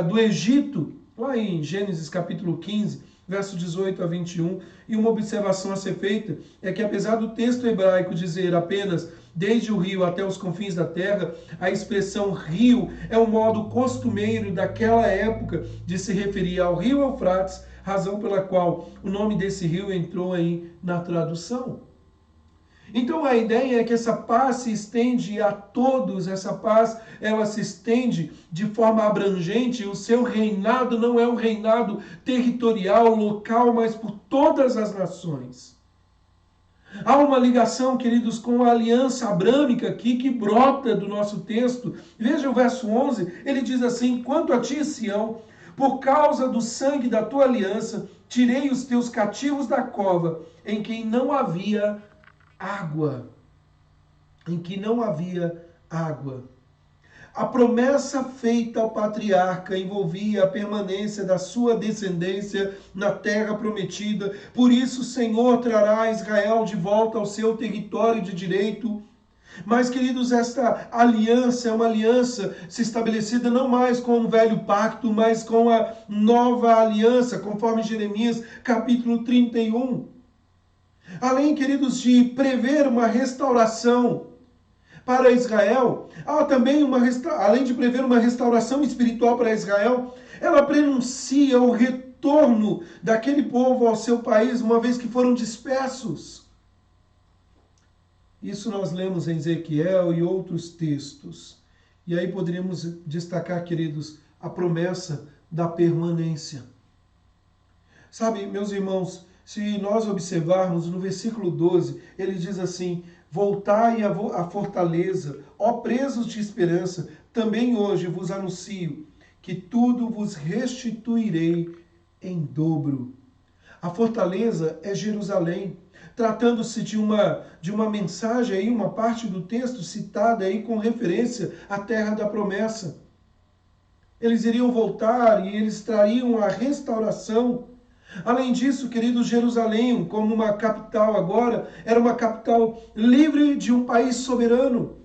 do Egito, lá em Gênesis capítulo 15, verso 18 a 21. E uma observação a ser feita é que, apesar do texto hebraico dizer apenas desde o rio até os confins da terra. A expressão rio é um modo costumeiro daquela época de se referir ao rio Eufrates, razão pela qual o nome desse rio entrou aí na tradução. Então a ideia é que essa paz se estende a todos, essa paz ela se estende de forma abrangente, o seu reinado não é um reinado territorial, local, mas por todas as nações. Há uma ligação, queridos, com a aliança abrâmica aqui que brota do nosso texto. Veja o verso 11, ele diz assim: quanto a ti, Sião, por causa do sangue da tua aliança, tirei os teus cativos da cova, em quem não havia água. Em que não havia água. A promessa feita ao patriarca envolvia a permanência da sua descendência na terra prometida. Por isso o Senhor trará Israel de volta ao seu território de direito. Mas, queridos, esta aliança é uma aliança se estabelecida não mais com o velho pacto, mas com a nova aliança, conforme Jeremias capítulo 31. Além, queridos, de prever uma restauração para Israel, há também além de prever uma restauração espiritual para Israel, ela prenuncia o retorno daquele povo ao seu país, uma vez que foram dispersos. Isso nós lemos em Ezequiel e outros textos. E aí poderíamos destacar, queridos, a promessa da permanência. Sabe, meus irmãos, se nós observarmos no versículo 12, ele diz assim: voltai à fortaleza, ó presos de esperança, também hoje vos anuncio que tudo vos restituirei em dobro. A fortaleza é Jerusalém, tratando-se de uma mensagem, aí, uma parte do texto citada aí com referência à terra da promessa. Eles iriam voltar e eles trariam a restauração. Além disso, queridos, Jerusalém, como uma capital agora, era uma capital livre de um país soberano.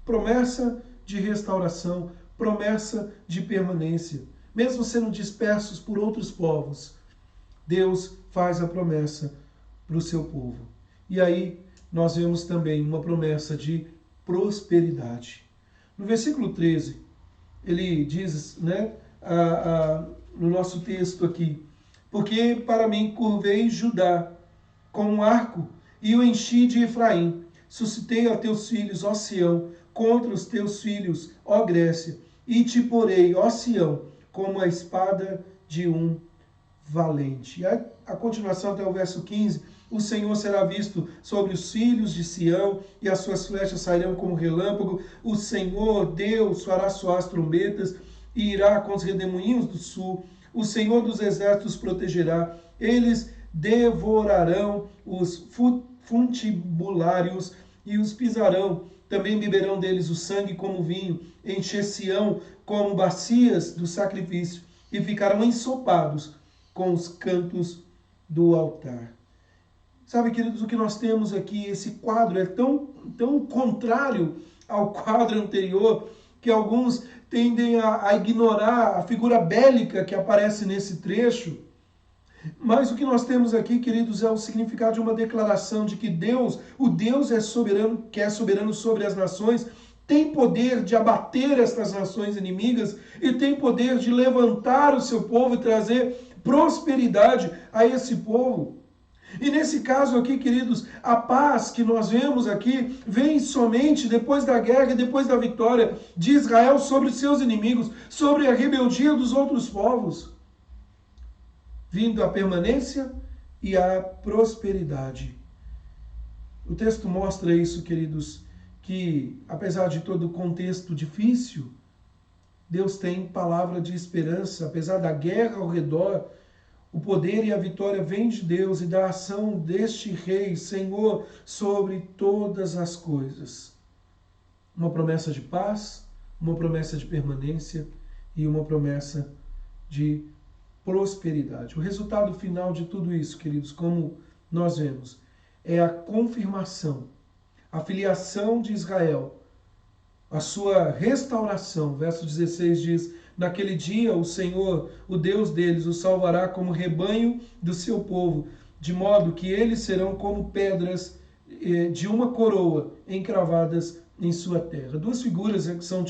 Promessa de restauração, promessa de permanência. Mesmo sendo dispersos por outros povos, Deus faz a promessa para o seu povo. E aí nós vemos também uma promessa de prosperidade. No versículo 13, ele diz, no nosso texto aqui: porque para mim curvei Judá com um arco e o enchi de Efraim. Suscitei a teus filhos, ó Sião, contra os teus filhos, ó Grécia, e te porei, ó Sião, como a espada de um valente. E a continuação até o verso 15, o Senhor será visto sobre os filhos de Sião, e as suas flechas sairão como relâmpago. O Senhor, Deus, fará soar as trombetas, e irá com os redemoinhos do sul. O Senhor dos exércitos protegerá. Eles devorarão os funtibulários e os pisarão. Também beberão deles o sangue como vinho. Encher-se-ão como bacias do sacrifício. E ficarão ensopados com os cantos do altar. Sabe, queridos, o que nós temos aqui, esse quadro é tão contrário ao quadro anterior, que alguns tendem a ignorar a figura bélica que aparece nesse trecho. Mas o que nós temos aqui, queridos, é o significado de uma declaração de que Deus, o Deus é soberano, que é soberano sobre as nações, tem poder de abater estas nações inimigas e tem poder de levantar o seu povo e trazer prosperidade a esse povo. E nesse caso aqui, queridos, a paz que nós vemos aqui vem somente depois da guerra e depois da vitória de Israel sobre os seus inimigos, sobre a rebeldia dos outros povos. Vindo a permanência e a prosperidade. O texto mostra isso, queridos, que apesar de todo o contexto difícil, Deus tem palavra de esperança, apesar da guerra ao redor. O poder e a vitória vêm de Deus e da ação deste Rei, Senhor, sobre todas as coisas. Uma promessa de paz, uma promessa de permanência e uma promessa de prosperidade. O resultado final de tudo isso, queridos, como nós vemos, é a confirmação, a filiação de Israel, a sua restauração. Verso 16 diz: naquele dia o Senhor, o Deus deles, os salvará como rebanho do seu povo, de modo que eles serão como pedras de uma coroa encravadas em sua terra. Duas figuras que são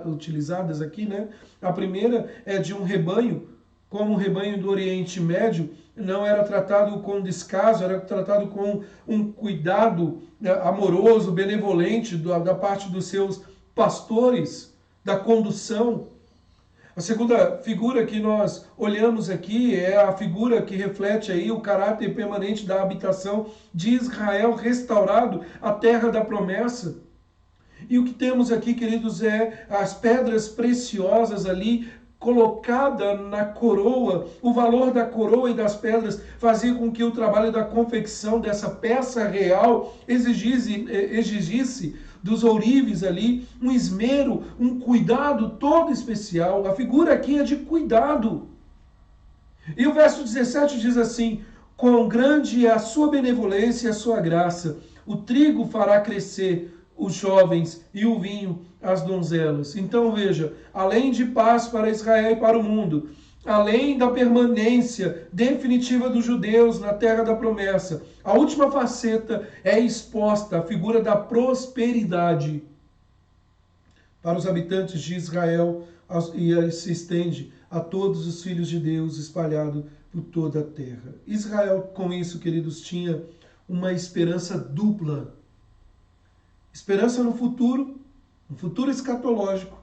utilizadas aqui, né? A primeira é de um rebanho, como o rebanho do Oriente Médio, não era tratado com descaso, era tratado com um cuidado amoroso, benevolente da parte dos seus pastores, da condução. A segunda figura que nós olhamos aqui é a figura que reflete aí o caráter permanente da habitação de Israel, restaurado a terra da promessa. E o que temos aqui, queridos, é as pedras preciosas ali colocada na coroa. O valor da coroa e das pedras fazia com que o trabalho da confecção dessa peça real exigisse dos ourives ali um esmero, um cuidado todo especial. A figura aqui é de cuidado. E o verso 17 diz assim: quão grande é a sua benevolência e a sua graça, o trigo fará crescer os jovens e o vinho as donzelas. Então veja, além de paz para Israel e para o mundo, além da permanência definitiva dos judeus na terra da promessa, a última faceta é exposta, a figura da prosperidade para os habitantes de Israel, e se estende a todos os filhos de Deus espalhados por toda a terra. Israel, com isso, queridos, tinha uma esperança dupla. Esperança no futuro escatológico,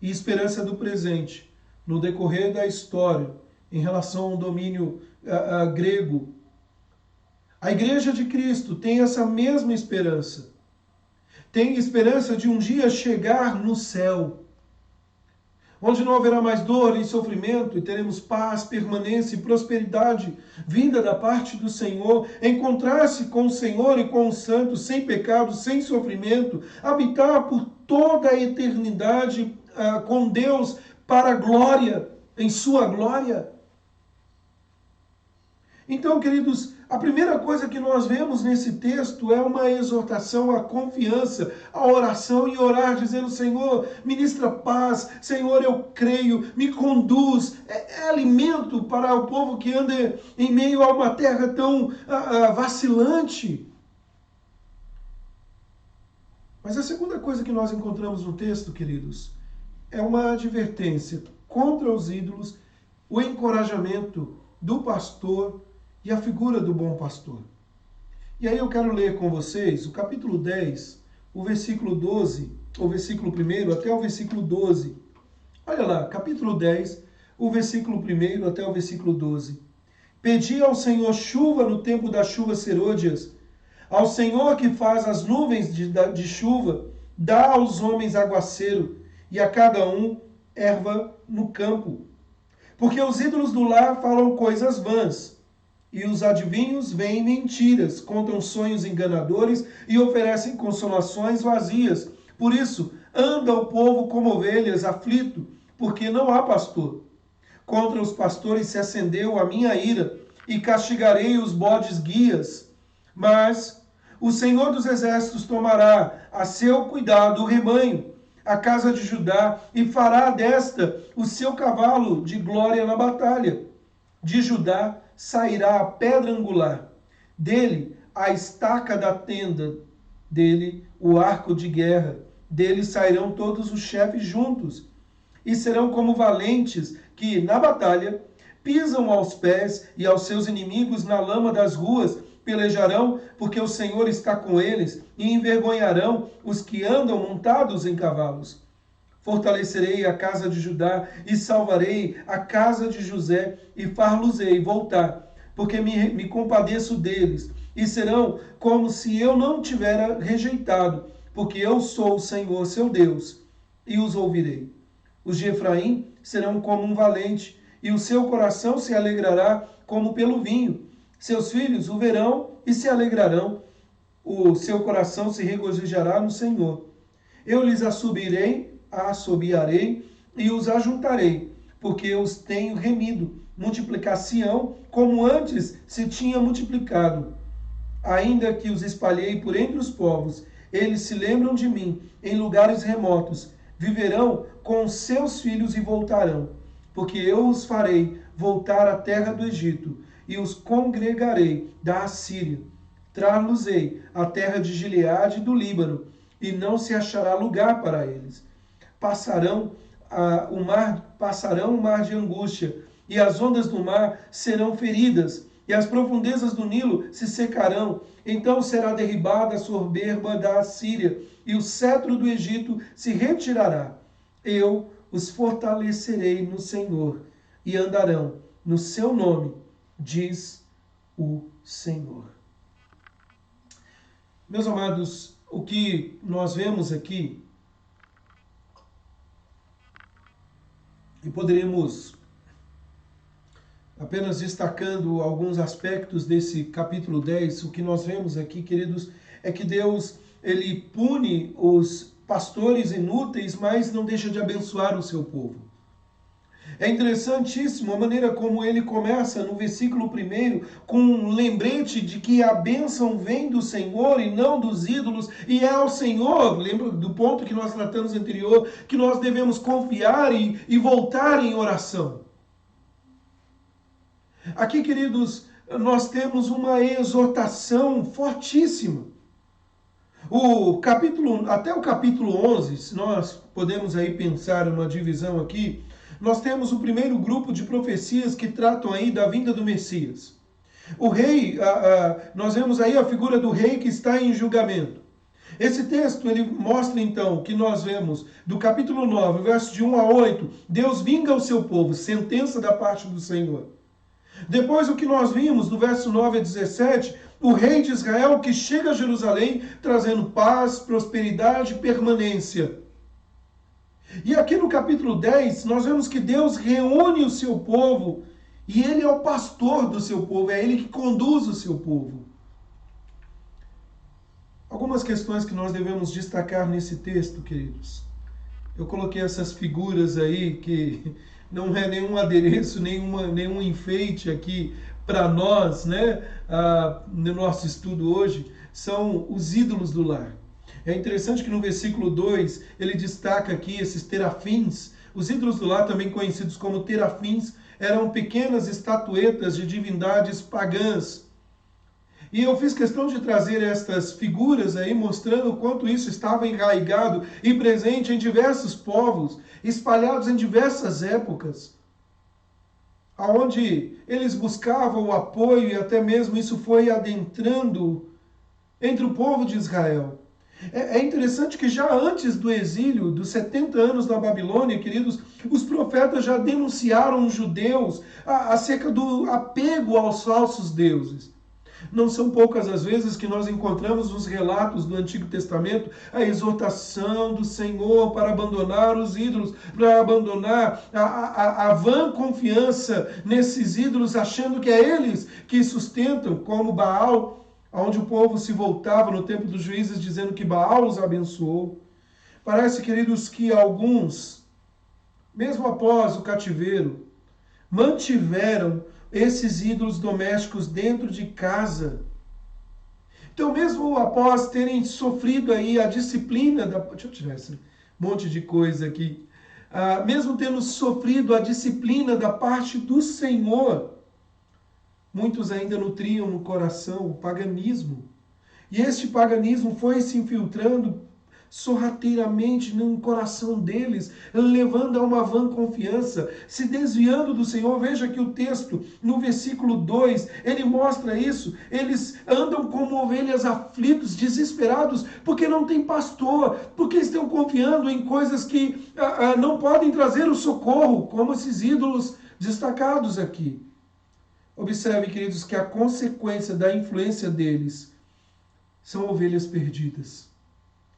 e esperança do presente, no decorrer da história, em relação ao domínio grego. A Igreja de Cristo tem essa mesma esperança. Tem esperança de um dia chegar no céu, onde não haverá mais dor e sofrimento, e teremos paz, permanência e prosperidade, vinda da parte do Senhor, encontrar-se com o Senhor e com os santos, sem pecado, sem sofrimento, habitar por toda a eternidade com Deus para a glória, em sua glória. Então, queridos, a primeira coisa que nós vemos nesse texto é uma exortação à confiança, à oração, e orar dizendo: Senhor, ministra paz, Senhor, eu creio, me conduz. É alimento para o povo que anda em meio a uma terra tão vacilante. Mas a segunda coisa que nós encontramos no texto, queridos, é uma advertência contra os ídolos, o encorajamento do pastor e a figura do bom pastor. E aí eu quero ler com vocês o capítulo 10, o versículo 12, o versículo 1 até o versículo 12. Olha lá, capítulo 10, o versículo 1 até o versículo 12. Pedi ao Senhor chuva no tempo das chuvas serôdias, ao Senhor que faz as nuvens de chuva, dá aos homens aguaceiro, e a cada um erva no campo. Porque os ídolos do lar falam coisas vãs, e os adivinhos veem mentiras, contam sonhos enganadores e oferecem consolações vazias. Por isso, anda o povo como ovelhas, aflito, porque não há pastor. Contra os pastores se acendeu a minha ira, e castigarei os bodes guias. Mas o Senhor dos Exércitos tomará a seu cuidado o rebanho, a casa de Judá, e fará desta o seu cavalo de glória na batalha. De Judá sairá a pedra angular, dele a estaca da tenda, dele o arco de guerra, dele sairão todos os chefes juntos, e serão como valentes que, na batalha, pisam aos pés e aos seus inimigos na lama das ruas, pelejarão, porque o Senhor está com eles, e envergonharão os que andam montados em cavalos. Fortalecerei a casa de Judá e salvarei a casa de José e far-los-ei voltar, porque me compadeço deles, e serão como se eu não tivera rejeitado, porque eu sou o Senhor, seu Deus, e os ouvirei. Os de Efraim serão como um valente, e o seu coração se alegrará como pelo vinho. Seus filhos o verão e se alegrarão, o seu coração se regozijará no Senhor. Eu lhes assobiarei e os ajuntarei, porque eu os tenho remido. Multiplicar-se-ão como antes se tinha multiplicado. Ainda que os espalhei por entre os povos, eles se lembram de mim em lugares remotos, viverão com seus filhos e voltarão, porque eu os farei voltar à terra do Egito e os congregarei da Assíria. Trá-los-ei à terra de Gileade e do Líbano, e não se achará lugar para eles. Passarão o mar de angústia, e as ondas do mar serão feridas, e as profundezas do Nilo se secarão. Então será derribada a soberba da Assíria, e o cetro do Egito se retirará. Eu os fortalecerei no Senhor, e andarão no seu nome, diz o Senhor. Meus amados, o que nós vemos aqui, e poderíamos, apenas destacando alguns aspectos desse capítulo 10, o que nós vemos aqui, queridos, é que Deus, ele pune os pastores inúteis, mas não deixa de abençoar o seu povo. É interessantíssimo a maneira como ele começa no versículo 1 com um lembrete de que a bênção vem do Senhor e não dos ídolos, e é ao Senhor, lembra do ponto que nós tratamos anterior, que nós devemos confiar e voltar em oração. Aqui, queridos, nós temos uma exortação fortíssima. Até o capítulo 11, se nós podemos aí pensar uma divisão aqui, nós temos o primeiro grupo de profecias que tratam aí da vinda do Messias. O rei, nós vemos aí a figura do rei que está em julgamento. Esse texto, ele mostra então que nós vemos do capítulo 9, versos de 1 a 8, Deus vinga o seu povo, sentença da parte do Senhor. Depois o que nós vimos do verso 9 a 17, o rei de Israel que chega a Jerusalém trazendo paz, prosperidade e permanência. E aqui no capítulo 10, nós vemos que Deus reúne o seu povo e ele é o pastor do seu povo, é ele que conduz o seu povo. Algumas questões que nós devemos destacar nesse texto, queridos. Eu coloquei essas figuras aí que não é nenhum adereço, nenhum enfeite aqui para nós, né? No nosso estudo hoje, são os ídolos do lar. É interessante que no versículo 2 ele destaca aqui esses terafins. Os ídolos do lar, também conhecidos como terafins, eram pequenas estatuetas de divindades pagãs. E eu fiz questão de trazer estas figuras aí, mostrando o quanto isso estava enraizado e presente em diversos povos, espalhados em diversas épocas, aonde eles buscavam o apoio e até mesmo isso foi adentrando entre o povo de Israel. É interessante que já antes do exílio, dos 70 anos na Babilônia, queridos, os profetas já denunciaram os judeus acerca do apego aos falsos deuses. Não são poucas as vezes que nós encontramos nos relatos do Antigo Testamento a exortação do Senhor para abandonar os ídolos, para abandonar a vã confiança nesses ídolos, achando que é eles que sustentam, como Baal, onde o povo se voltava no tempo dos juízes, dizendo que Baal os abençoou. Parece, queridos, que alguns, mesmo após o cativeiro, mantiveram esses ídolos domésticos dentro de casa. Então, mesmo após terem sofrido aí a disciplina da... Deixa eu tirar esse monte de coisa aqui. Mesmo tendo sofrido a disciplina da parte do Senhor, muitos ainda nutriam no coração o paganismo. E este paganismo foi se infiltrando sorrateiramente no coração deles, levando a uma vã confiança, se desviando do Senhor. Veja que o texto, no versículo 2, ele mostra isso. Eles andam como ovelhas aflitos, desesperados, porque não tem pastor, porque estão confiando em coisas que não podem trazer o socorro, como esses ídolos destacados aqui. Observe, queridos, que a consequência da influência deles são ovelhas perdidas.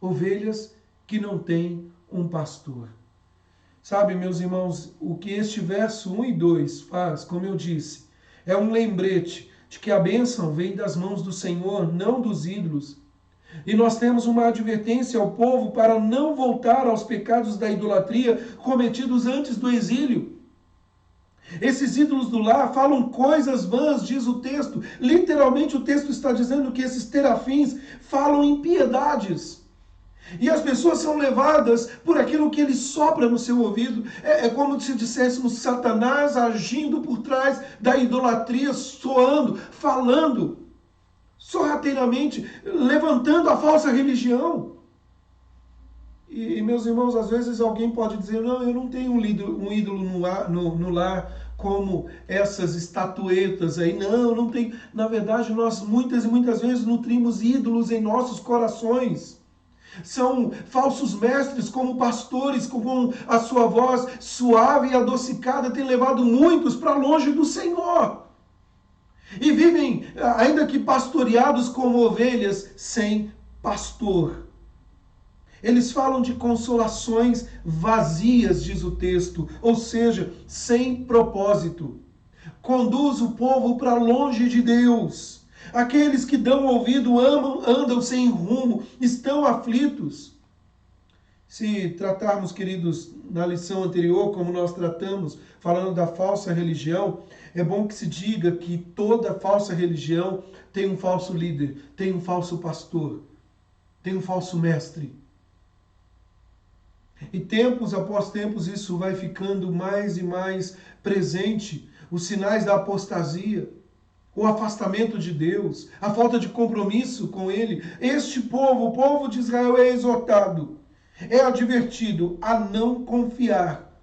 Ovelhas que não têm um pastor. Sabe, meus irmãos, o que este verso 1 e 2 faz, como eu disse, é um lembrete de que a bênção vem das mãos do Senhor, não dos ídolos. E nós temos uma advertência ao povo para não voltar aos pecados da idolatria cometidos antes do exílio. Esses ídolos do lar falam coisas vãs, diz o texto. Literalmente o texto está dizendo que esses terafins falam impiedades. E as pessoas são levadas por aquilo que ele sopra no seu ouvido. É como se disséssemos Satanás agindo por trás da idolatria, soando, falando sorrateiramente, levantando a falsa religião. E, meus irmãos, às vezes alguém pode dizer, não, eu não tenho um ídolo no lar como essas estatuetas aí. Não, não tem. Na verdade, nós muitas e muitas vezes nutrimos ídolos em nossos corações. São falsos mestres, como pastores, com a sua voz suave e adocicada, tem levado muitos para longe do Senhor. E vivem, ainda que pastoreados como ovelhas, sem pastor. Eles falam de consolações vazias, diz o texto, ou seja, sem propósito. Conduz o povo para longe de Deus. Aqueles que dão ouvido andam sem rumo, estão aflitos. Se tratarmos, queridos, na lição anterior, como nós tratamos, falando da falsa religião, é bom que se diga que toda falsa religião tem um falso líder, tem um falso pastor, tem um falso mestre. E tempos após tempos isso vai ficando mais e mais presente. Os sinais da apostasia, o afastamento de Deus, a falta de compromisso com Ele. Este povo, o povo de Israel, é exortado, é advertido a não confiar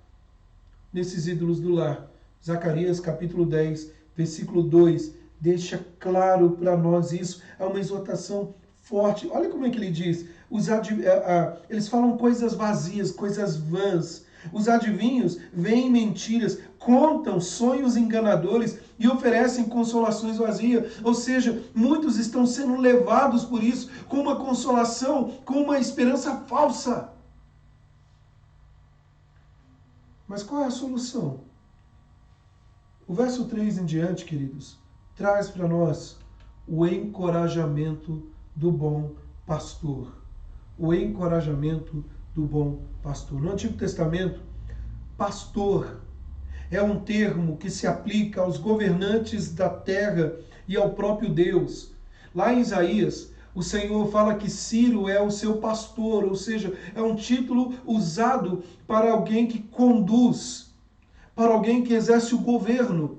nesses ídolos do lar. Zacarias capítulo 10, versículo 2, deixa claro para nós isso. É uma exortação forte. Olha como é que ele diz. Eles falam coisas vazias, coisas vãs. Os adivinhos veem mentiras, contam sonhos enganadores e oferecem consolações vazias. Ou seja, muitos estão sendo levados por isso, com uma consolação, com uma esperança falsa. Mas qual é a solução? O verso 3 em diante, queridos, traz para nós o encorajamento do bom pastor. O encorajamento do bom pastor. No Antigo Testamento, pastor é um termo que se aplica aos governantes da terra e ao próprio Deus. Lá em Isaías, o Senhor fala que Ciro é o seu pastor, ou seja, é um título usado para alguém que conduz, para alguém que exerce o governo.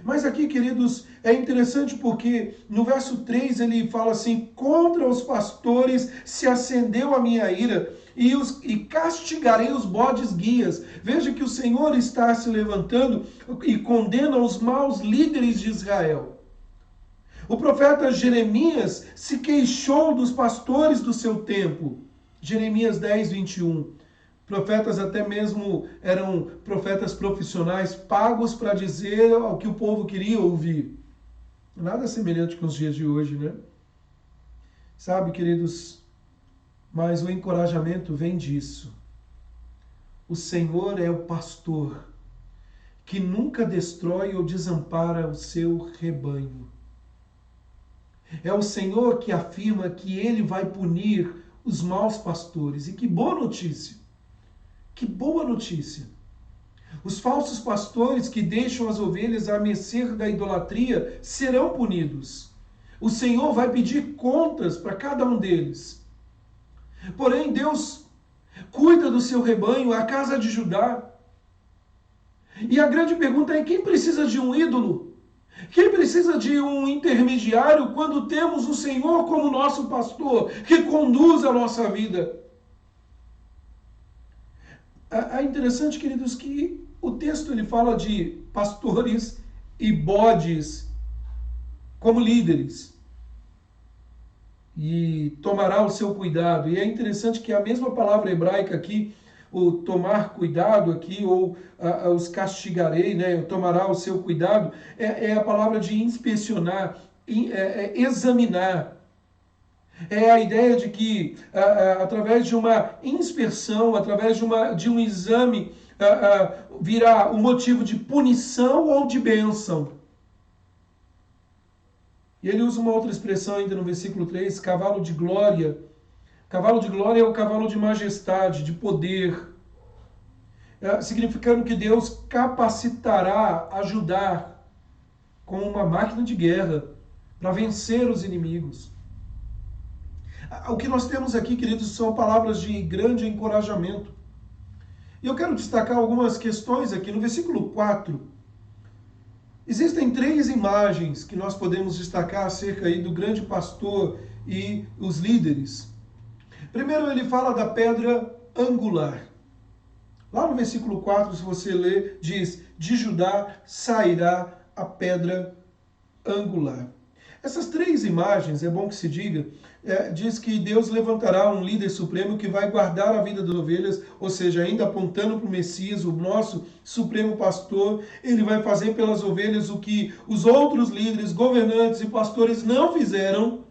Mas aqui, queridos, é interessante porque no verso 3 ele fala assim: contra os pastores se acendeu a minha ira e castigarei os bodes guias. Veja que o Senhor está se levantando e condena os maus líderes de Israel. O profeta Jeremias se queixou dos pastores do seu tempo. Jeremias 10, 21. Profetas até mesmo eram profetas profissionais, pagos para dizer o que o povo queria ouvir. Nada semelhante com os dias de hoje, né? Sabe, queridos, mas o encorajamento vem disso. O Senhor é o pastor que nunca destrói ou desampara o seu rebanho. É o Senhor que afirma que Ele vai punir os maus pastores. E que boa notícia! Que boa notícia! Os falsos pastores que deixam as ovelhas à mercê da idolatria serão punidos. O Senhor vai pedir contas para cada um deles. Porém, Deus cuida do seu rebanho, a casa de Judá. E a grande pergunta é: quem precisa de um ídolo? Quem precisa de um intermediário quando temos o Senhor como nosso pastor, que conduz a nossa vida? É interessante, queridos, que o texto ele fala de pastores e bodes como líderes. E tomará o seu cuidado. E é interessante que a mesma palavra hebraica aqui, o tomar cuidado aqui, ou os castigarei, né? Tomará o seu cuidado, é a palavra de inspecionar, examinar. É a ideia de que, através de uma inspeção, através de um exame, virá o motivo de punição ou de bênção. E ele usa uma outra expressão ainda no versículo 3, cavalo de glória. Cavalo de glória é o cavalo de majestade, de poder. Significando que Deus capacitará, ajudar, como uma máquina de guerra, para vencer os inimigos. O que nós temos aqui, queridos, são palavras de grande encorajamento. E eu quero destacar algumas questões aqui. No versículo 4, Existem três imagens que nós podemos destacar acerca aí do grande pastor e os líderes. Primeiro ele fala da pedra angular. Lá no versículo 4, se você ler, diz: de Judá sairá a pedra angular. Essas três imagens, é bom que se diga, diz que Deus levantará um líder supremo que vai guardar a vida das ovelhas, ou seja, ainda apontando para o Messias, o nosso supremo pastor. Ele vai fazer pelas ovelhas o que os outros líderes, governantes e pastores não fizeram.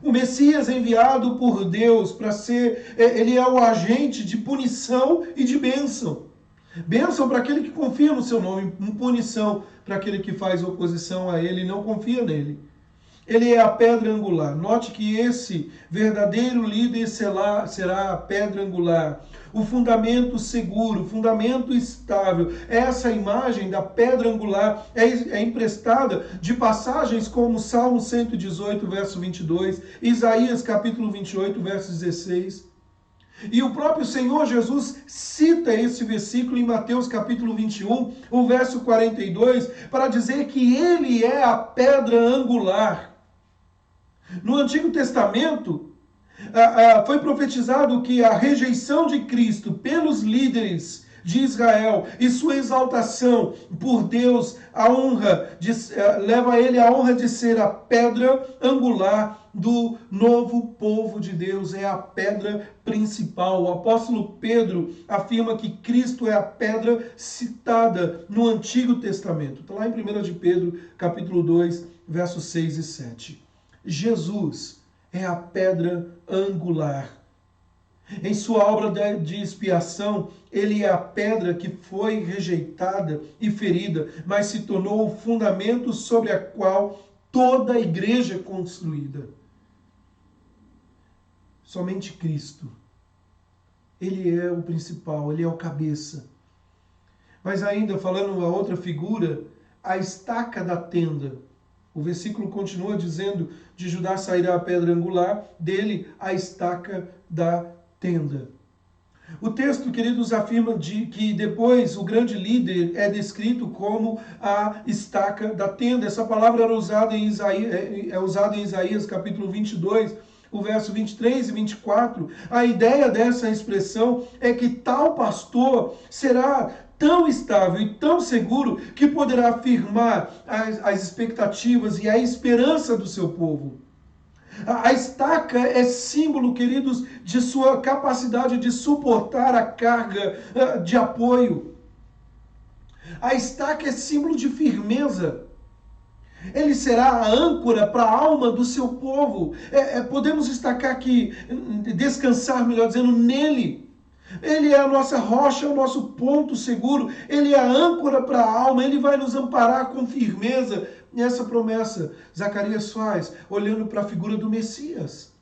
O Messias enviado por Deus para ser, ele é o agente de punição e de bênção. Bênção para aquele que confia no seu nome, punição para aquele que faz oposição a ele e não confia nele. Ele é a pedra angular. Note que esse verdadeiro líder será a pedra angular. O fundamento seguro, o fundamento estável. Essa imagem da pedra angular é emprestada de passagens como Salmo 118, verso 22, Isaías capítulo 28, verso 16. E o próprio Senhor Jesus cita esse versículo em Mateus capítulo 21, o verso 42, para dizer que ele é a pedra angular. No Antigo Testamento, foi profetizado que a rejeição de Cristo pelos líderes de Israel e sua exaltação por Deus, leva ele a honra de ser a pedra angular do novo povo de Deus, é a pedra principal. O apóstolo Pedro afirma que Cristo é a pedra citada no Antigo Testamento. Está lá em 1 de Pedro, capítulo 2, versos 6 e 7. Jesus é a pedra angular. Em sua obra de expiação, ele é a pedra que foi rejeitada e ferida, mas se tornou o fundamento sobre a qual toda a igreja é construída. Somente Cristo. Ele é o principal, ele é o cabeça. Mas ainda, falando uma outra figura, a estaca da tenda. O versículo continua dizendo: de Judá sairá a pedra angular, dele a estaca da tenda. O texto, queridos, afirma que depois o grande líder é descrito como a estaca da tenda. Essa palavra era usada em Isaías capítulo 22, o verso 23 e 24. A ideia dessa expressão é que tal pastor será tão estável e tão seguro que poderá afirmar as expectativas e a esperança do seu povo. A estaca é símbolo, queridos, de sua capacidade de suportar a carga de apoio. A estaca é símbolo de firmeza. Ele será a âncora para a alma do seu povo. Podemos destacar aqui, descansar, melhor dizendo, nele. Ele é a nossa rocha, o nosso ponto seguro. Ele é a âncora para a alma. Ele vai nos amparar com firmeza. E essa promessa Zacarias faz olhando para a figura do Messias.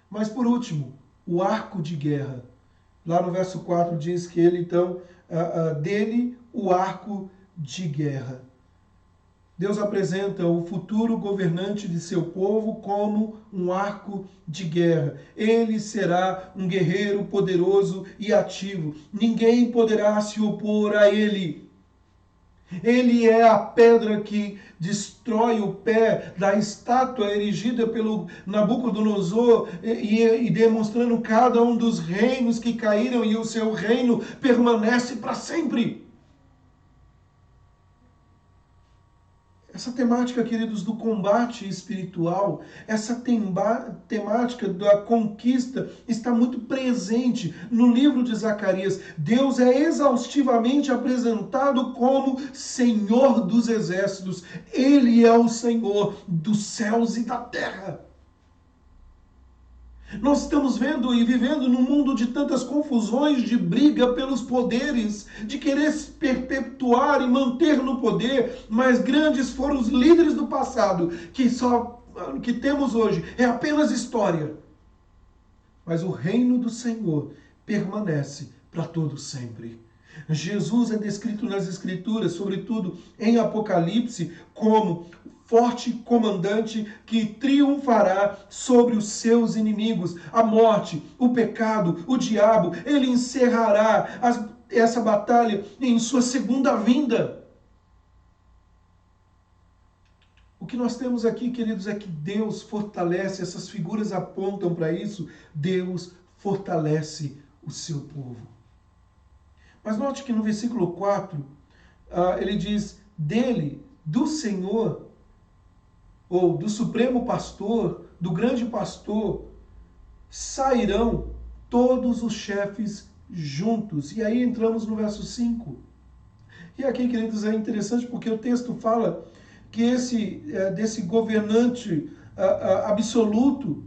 Mas por último, o arco de guerra. Lá no verso 4 diz que ele então, dele o arco de guerra. Deus apresenta o futuro governante de seu povo como um arco de guerra. Ele será um guerreiro poderoso e ativo. Ninguém poderá se opor a ele. Ele é a pedra que destrói o pé da estátua erigida pelo Nabucodonosor e demonstrando cada um dos reinos que caíram, e o seu reino permanece para sempre. Essa temática, queridos, do combate espiritual, essa temática da conquista está muito presente no livro de Zacarias. Deus é exaustivamente apresentado como Senhor dos exércitos. Ele é o Senhor dos céus e da terra. Nós estamos vendo e vivendo num mundo de tantas confusões, de briga pelos poderes, de querer se perpetuar e manter no poder, mas grandes foram os líderes do passado, que temos hoje é apenas história. Mas o reino do Senhor permanece para todo sempre. Jesus é descrito nas Escrituras, sobretudo em Apocalipse, como forte comandante que triunfará sobre os seus inimigos. A morte, o pecado, o diabo, ele encerrará essa batalha em sua segunda vinda. que nós temos aqui, queridos, é que Deus fortalece, essas figuras apontam para isso, Deus fortalece o seu povo. Mas note que no versículo 4, ele diz, dele, do Senhor, ou do Supremo Pastor, do grande pastor, sairão todos os chefes juntos. E aí entramos no verso 5. E aqui, queridos, é interessante porque o texto fala que desse governante absoluto,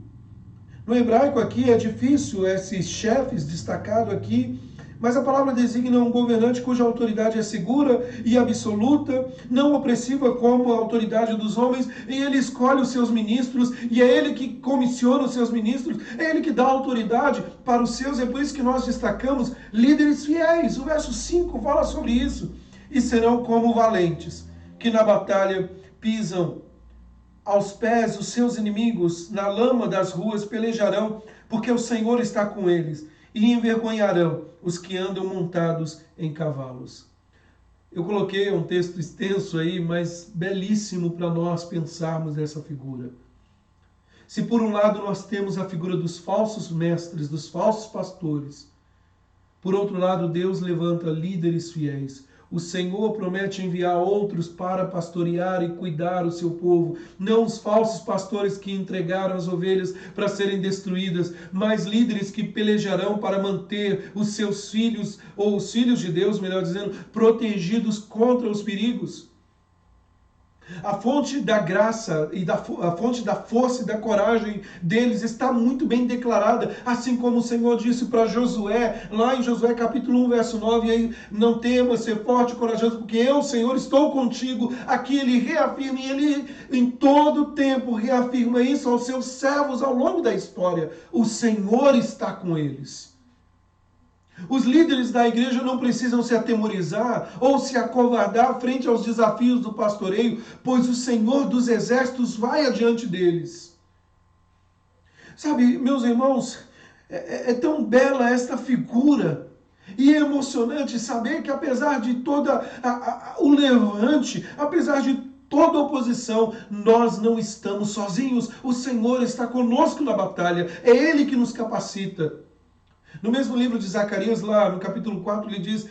no hebraico aqui é difícil, esses chefes destacado aqui, mas a palavra designa um governante cuja autoridade é segura e absoluta, não opressiva como a autoridade dos homens, e ele escolhe os seus ministros, e é ele que comissiona os seus ministros, é ele que dá autoridade para os seus, é por isso que nós destacamos líderes fiéis. O verso 5 fala sobre isso. E serão como valentes, que na batalha pisam aos pés os seus inimigos, na lama das ruas pelejarão, porque o Senhor está com eles, e envergonharão os que andam montados em cavalos. Eu coloquei um texto extenso aí, mas belíssimo para nós pensarmos nessa figura. Se por um lado nós temos a figura dos falsos mestres, dos falsos pastores, por outro lado Deus levanta líderes fiéis. O Senhor promete enviar outros para pastorear e cuidar o seu povo. Não os falsos pastores que entregaram as ovelhas para serem destruídas, mas líderes que pelejarão para manter os seus filhos, ou os filhos de Deus, melhor dizendo, protegidos contra os perigos. A fonte da graça e a fonte da força e da coragem deles está muito bem declarada, assim como o Senhor disse para Josué, lá em Josué capítulo 1, verso 9, aí, não temas, ser forte e corajoso, porque eu, Senhor, estou contigo. Aqui ele reafirma, e ele em todo tempo reafirma isso aos seus servos ao longo da história. O Senhor está com eles. Os líderes da igreja não precisam se atemorizar ou se acovardar frente aos desafios do pastoreio, pois o Senhor dos exércitos vai adiante deles. Sabe, meus irmãos, é tão bela esta figura e é emocionante saber que apesar de toda o levante, apesar de toda oposição, nós não estamos sozinhos. O Senhor está conosco na batalha, é Ele que nos capacita. No mesmo livro de Zacarias, lá no capítulo 4, ele diz,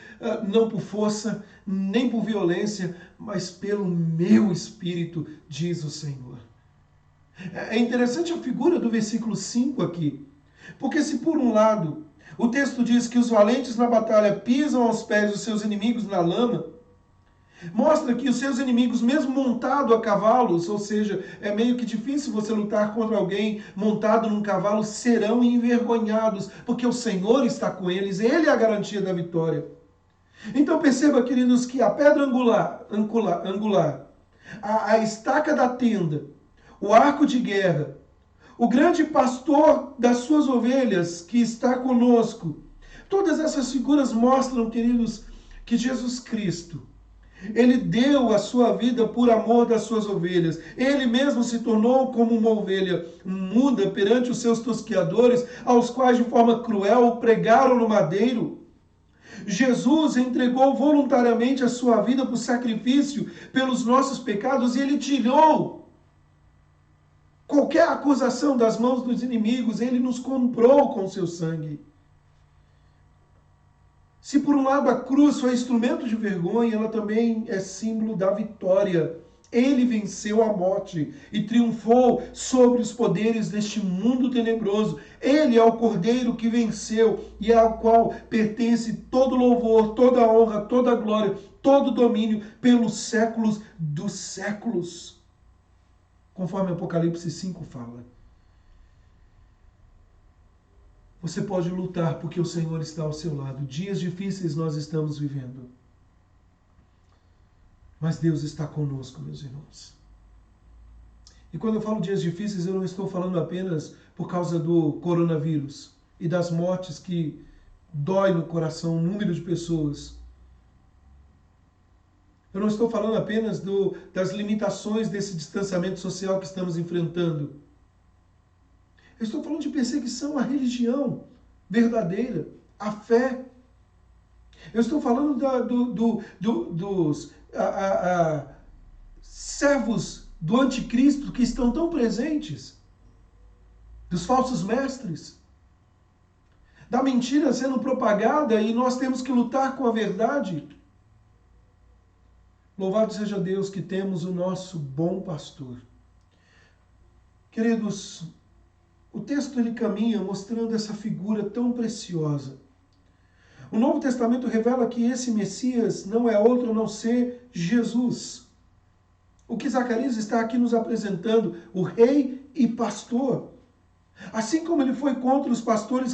não por força, nem por violência, mas pelo meu Espírito, diz o Senhor. É interessante a figura do versículo 5 aqui, porque se por um lado o texto diz que os valentes na batalha pisam aos pés dos seus inimigos na lama, mostra que os seus inimigos, mesmo montado a cavalos, ou seja, é meio que difícil você lutar contra alguém montado num cavalo, serão envergonhados, porque o Senhor está com eles, Ele é a garantia da vitória. Então perceba, queridos, que a pedra angular, a estaca da tenda, o arco de guerra, o grande pastor das suas ovelhas que está conosco, todas essas figuras mostram, queridos, que Jesus Cristo, Ele deu a sua vida por amor das suas ovelhas. Ele mesmo se tornou como uma ovelha muda perante os seus tosqueadores, aos quais de forma cruel o pregaram no madeiro. Jesus entregou voluntariamente a sua vida por sacrifício pelos nossos pecados, e Ele tirou qualquer acusação das mãos dos inimigos. Ele nos comprou com seu sangue. Se por um lado a cruz foi instrumento de vergonha, ela também é símbolo da vitória. Ele venceu a morte e triunfou sobre os poderes deste mundo tenebroso. Ele é o Cordeiro que venceu e ao qual pertence todo louvor, toda honra, toda glória, todo domínio pelos séculos dos séculos. Conforme Apocalipse 5 fala. Você pode lutar porque o Senhor está ao seu lado. Dias difíceis nós estamos vivendo. Mas Deus está conosco, meus irmãos. E quando eu falo dias difíceis, eu não estou falando apenas por causa do coronavírus e das mortes que dói no coração um número de pessoas. Eu não estou falando apenas das limitações desse distanciamento social que estamos enfrentando. Eu estou falando de perseguição à religião verdadeira, à fé. Eu estou falando dos servos do anticristo que estão tão presentes, dos falsos mestres, da mentira sendo propagada e nós temos que lutar com a verdade. Louvado seja Deus que temos o nosso bom pastor. Queridos, o texto ele caminha mostrando essa figura tão preciosa. O Novo Testamento revela que esse Messias não é outro a não ser Jesus. O que Zacarias está aqui nos apresentando, o rei e pastor. Assim como ele foi contra os pastores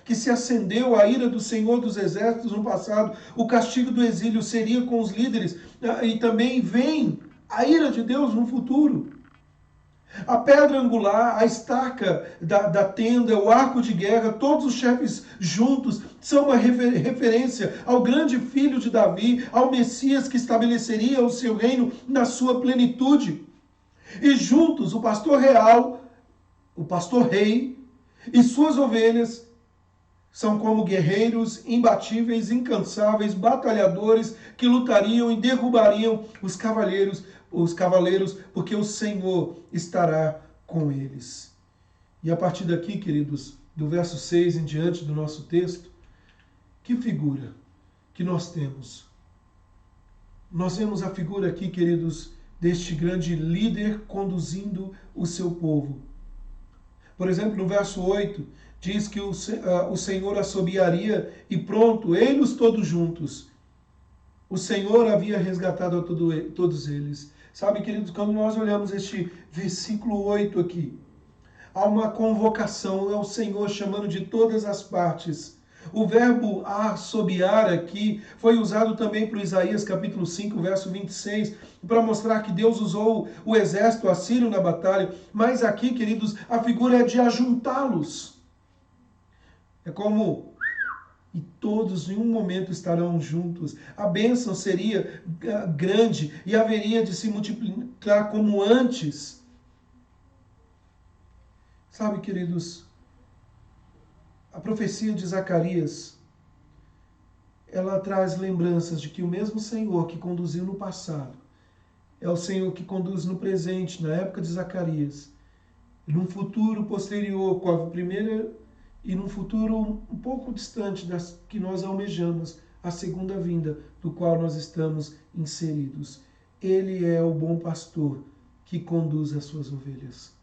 que se acendeu a ira do Senhor dos Exércitos no passado, o castigo do exílio seria com os líderes, e também vem a ira de Deus no futuro. A pedra angular, a estaca da tenda, o arco de guerra, todos os chefes juntos são uma referência ao grande filho de Davi, ao Messias que estabeleceria o seu reino na sua plenitude. E juntos, o pastor real, o pastor rei e suas ovelhas são como guerreiros imbatíveis, incansáveis, batalhadores que lutariam e derrubariam os cavaleiros, porque o Senhor estará com eles. E a partir daqui, queridos, do verso 6 em diante do nosso texto, que figura que nós temos? Nós vemos a figura aqui, queridos, deste grande líder conduzindo o seu povo. Por exemplo, no verso 8, diz que o Senhor assobiaria e pronto, eles todos juntos. O Senhor havia resgatado a todos eles. Sabe, queridos, quando nós olhamos este versículo 8 aqui, há uma convocação, é o Senhor chamando de todas as partes. O verbo assobiar aqui foi usado também para Isaías capítulo 5, verso 26, para mostrar que Deus usou o exército assírio na batalha. Mas aqui, queridos, a figura é de ajuntá-los. É como... e todos em um momento estarão juntos. A bênção seria grande e haveria de se multiplicar como antes. Sabe, queridos, a profecia de Zacarias, ela traz lembranças de que o mesmo Senhor que conduziu no passado é o Senhor que conduz no presente, na época de Zacarias, e num futuro posterior, com a primeira, e num futuro um pouco distante das que nós almejamos, a segunda vinda, do qual nós estamos inseridos. Ele é o bom pastor que conduz as suas ovelhas.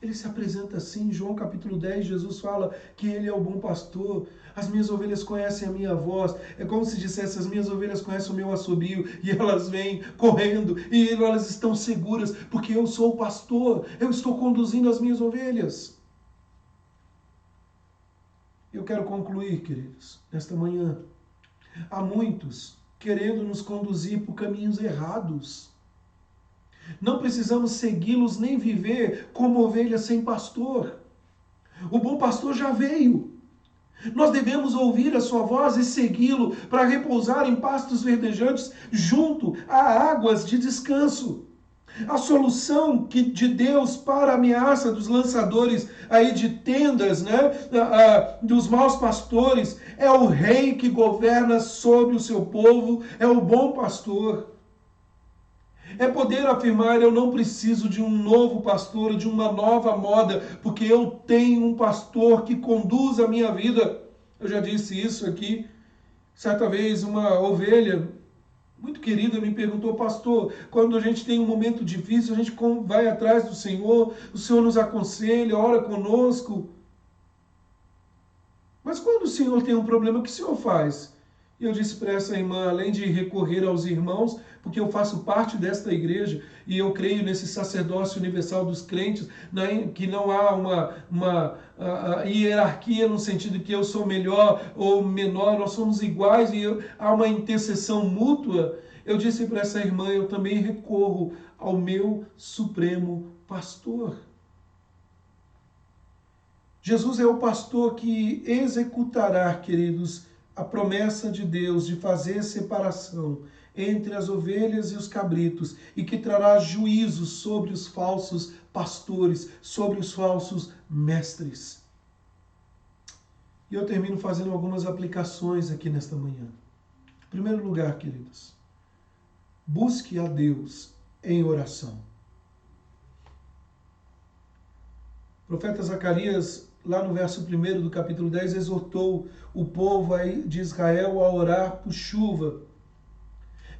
Ele se apresenta assim, em João capítulo 10, Jesus fala que ele é o bom pastor. As minhas ovelhas conhecem a minha voz. É como se dissesse, as minhas ovelhas conhecem o meu assobio e elas vêm correndo e elas estão seguras porque eu sou o pastor, eu estou conduzindo as minhas ovelhas. Eu quero concluir, queridos, nesta manhã. Há muitos querendo nos conduzir por caminhos errados. Não precisamos segui-los nem viver como ovelhas sem pastor. O bom pastor já veio. Nós devemos ouvir a sua voz e segui-lo para repousar em pastos verdejantes junto a águas de descanso. A solução de Deus para a ameaça dos lançadores aí de tendas, né, dos maus pastores, é o rei que governa sobre o seu povo, é o bom pastor. É poder afirmar, eu não preciso de um novo pastor, de uma nova moda, porque eu tenho um pastor que conduz a minha vida. Eu já disse isso aqui. Certa vez uma ovelha muito querida me perguntou, pastor, quando a gente tem um momento difícil, a gente vai atrás do Senhor, o Senhor nos aconselha, ora conosco. Mas quando o Senhor tem um problema, o que o Senhor faz? E eu disse para essa irmã, além de recorrer aos irmãos, porque eu faço parte desta igreja e eu creio nesse sacerdócio universal dos crentes, que não há uma hierarquia no sentido que eu sou melhor ou menor, nós somos iguais e há uma intercessão mútua. Eu disse para essa irmã, eu também recorro ao meu supremo pastor. Jesus é o pastor que executará, queridos, a promessa de Deus de fazer separação entre as ovelhas e os cabritos e que trará juízo sobre os falsos pastores, sobre os falsos mestres. E eu termino fazendo algumas aplicações aqui nesta manhã. Em primeiro lugar, queridos, Busque a Deus em oração. O profeta Zacarias, lá no verso 1 do capítulo 10, exortou o povo de Israel a orar por chuva.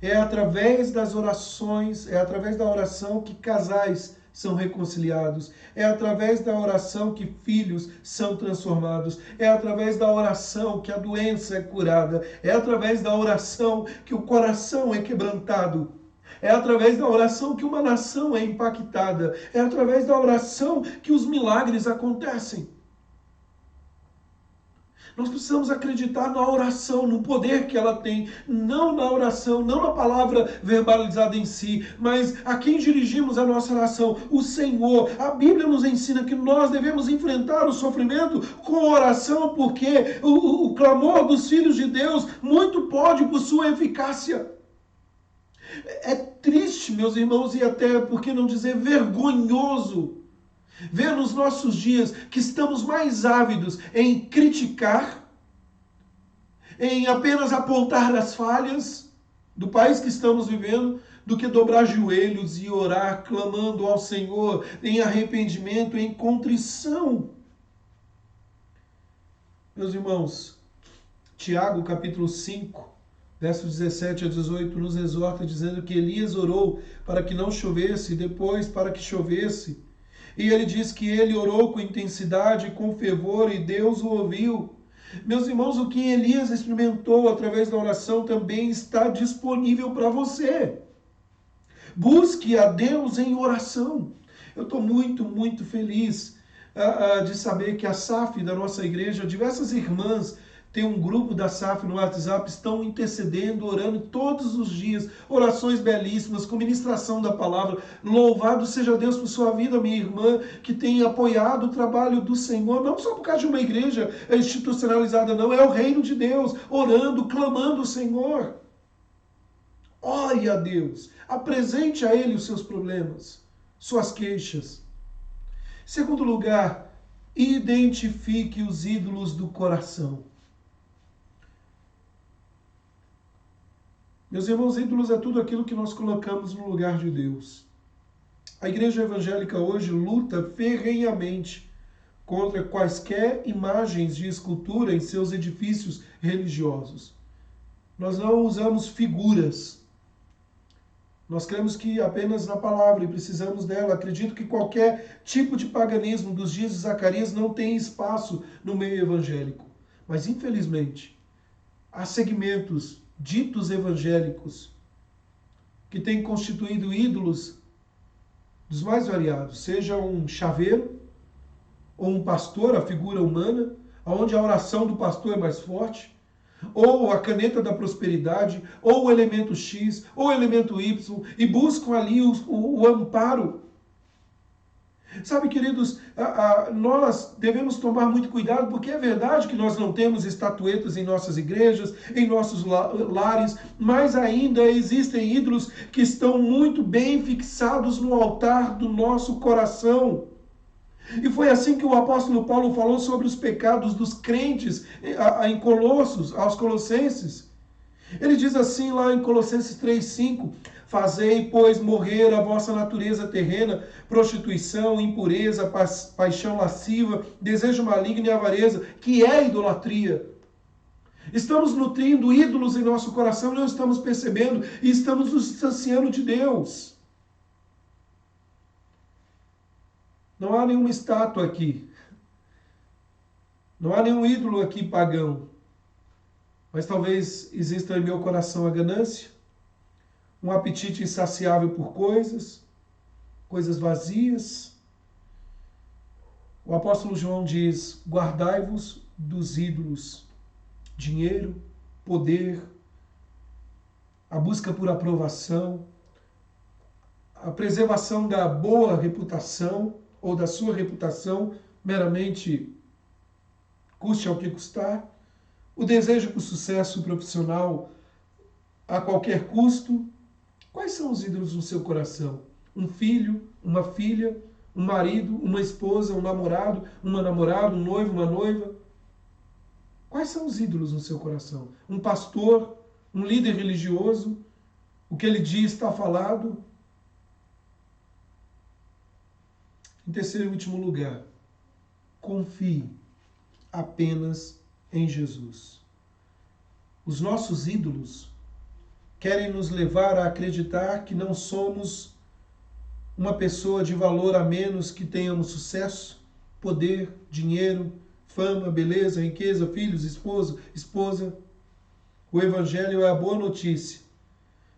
É através das orações, é através da oração que casais são reconciliados. É através da oração que filhos são transformados. É através da oração que a doença é curada. É através da oração que o coração é quebrantado. É através da oração que uma nação é impactada. É através da oração que os milagres acontecem. Nós precisamos acreditar na oração, no poder que ela tem, não na oração, não na palavra verbalizada em si, mas a quem dirigimos a nossa oração, o Senhor. A Bíblia nos ensina que nós devemos enfrentar o sofrimento com oração, porque o clamor dos filhos de Deus muito pode por sua eficácia. É triste, meus irmãos, e até, por que não dizer, vergonhoso, ver nos nossos dias que estamos mais ávidos em criticar, em apenas apontar as falhas do país que estamos vivendo, do que dobrar joelhos e orar, clamando ao Senhor em arrependimento, em contrição. Meus irmãos, Tiago capítulo 5, versos 17 a 18, nos exorta dizendo que Elias orou para que não chovesse, e depois para que chovesse. E ele diz que ele orou com intensidade, com fervor, e Deus o ouviu. Meus irmãos, o que Elias experimentou através da oração também está disponível para você. Busque a Deus em oração. Eu estou muito feliz de saber que a SAF da nossa igreja, diversas irmãs, tem um grupo da SAF no WhatsApp, estão intercedendo, orando todos os dias, orações belíssimas, com ministração da palavra. Louvado seja Deus por sua vida, minha irmã, que tem apoiado o trabalho do Senhor, não só por causa de uma igreja institucionalizada, não, é o reino de Deus, orando, clamando o Senhor. Ore a Deus, apresente a Ele os seus problemas, suas queixas. Segundo lugar, identifique os ídolos do coração. Meus irmãos, ídolos é tudo aquilo que nós colocamos no lugar de Deus. A igreja evangélica hoje luta ferrenhamente contra quaisquer imagens de escultura em seus edifícios religiosos. Nós não usamos figuras. Nós cremos que apenas na palavra e precisamos dela. Acredito que qualquer tipo de paganismo dos dias de Zacarias não tem espaço no meio evangélico. Mas, infelizmente, há segmentos ditos evangélicos que têm constituído ídolos dos mais variados, seja um chaveiro ou um pastor, a figura humana, onde a oração do pastor é mais forte, ou a caneta da prosperidade, ou o elemento X, ou o elemento Y, e buscam ali o amparo. Sabe, queridos, nós devemos tomar muito cuidado, porque é verdade que nós não temos estatuetas em nossas igrejas, em nossos lares, mas ainda existem ídolos que estão muito bem fixados no altar do nosso coração. E foi assim que o apóstolo Paulo falou sobre os pecados dos crentes em Colossos, aos Colossenses. Ele diz assim lá em Colossenses 3,5: fazei, pois, morrer a vossa natureza terrena, prostituição, impureza, paixão lasciva, desejo maligno e avareza, que é idolatria. Estamos nutrindo ídolos em nosso coração e não estamos percebendo, e estamos nos distanciando de Deus. Não há nenhuma estátua aqui. Não há nenhum ídolo aqui pagão. Mas talvez exista em meu coração a ganância, um apetite insaciável por coisas vazias. O apóstolo João diz: guardai-vos dos ídolos, dinheiro, poder, a busca por aprovação, a preservação da boa reputação ou da sua reputação, meramente custe ao que custar, o desejo por sucesso profissional a qualquer custo. Quais são os ídolos no seu coração? Um filho, uma filha, um marido, uma esposa, um namorado, uma namorada, um noivo, uma noiva? Quais são os ídolos no seu coração? Um pastor, um líder religioso, O que ele diz está falado. Em terceiro e último lugar, confie apenas em Jesus. Os nossos ídolos querem nos levar a acreditar que não somos uma pessoa de valor a menos que tenhamos sucesso, poder, dinheiro, fama, beleza, riqueza, filhos, esposa. O Evangelho é a boa notícia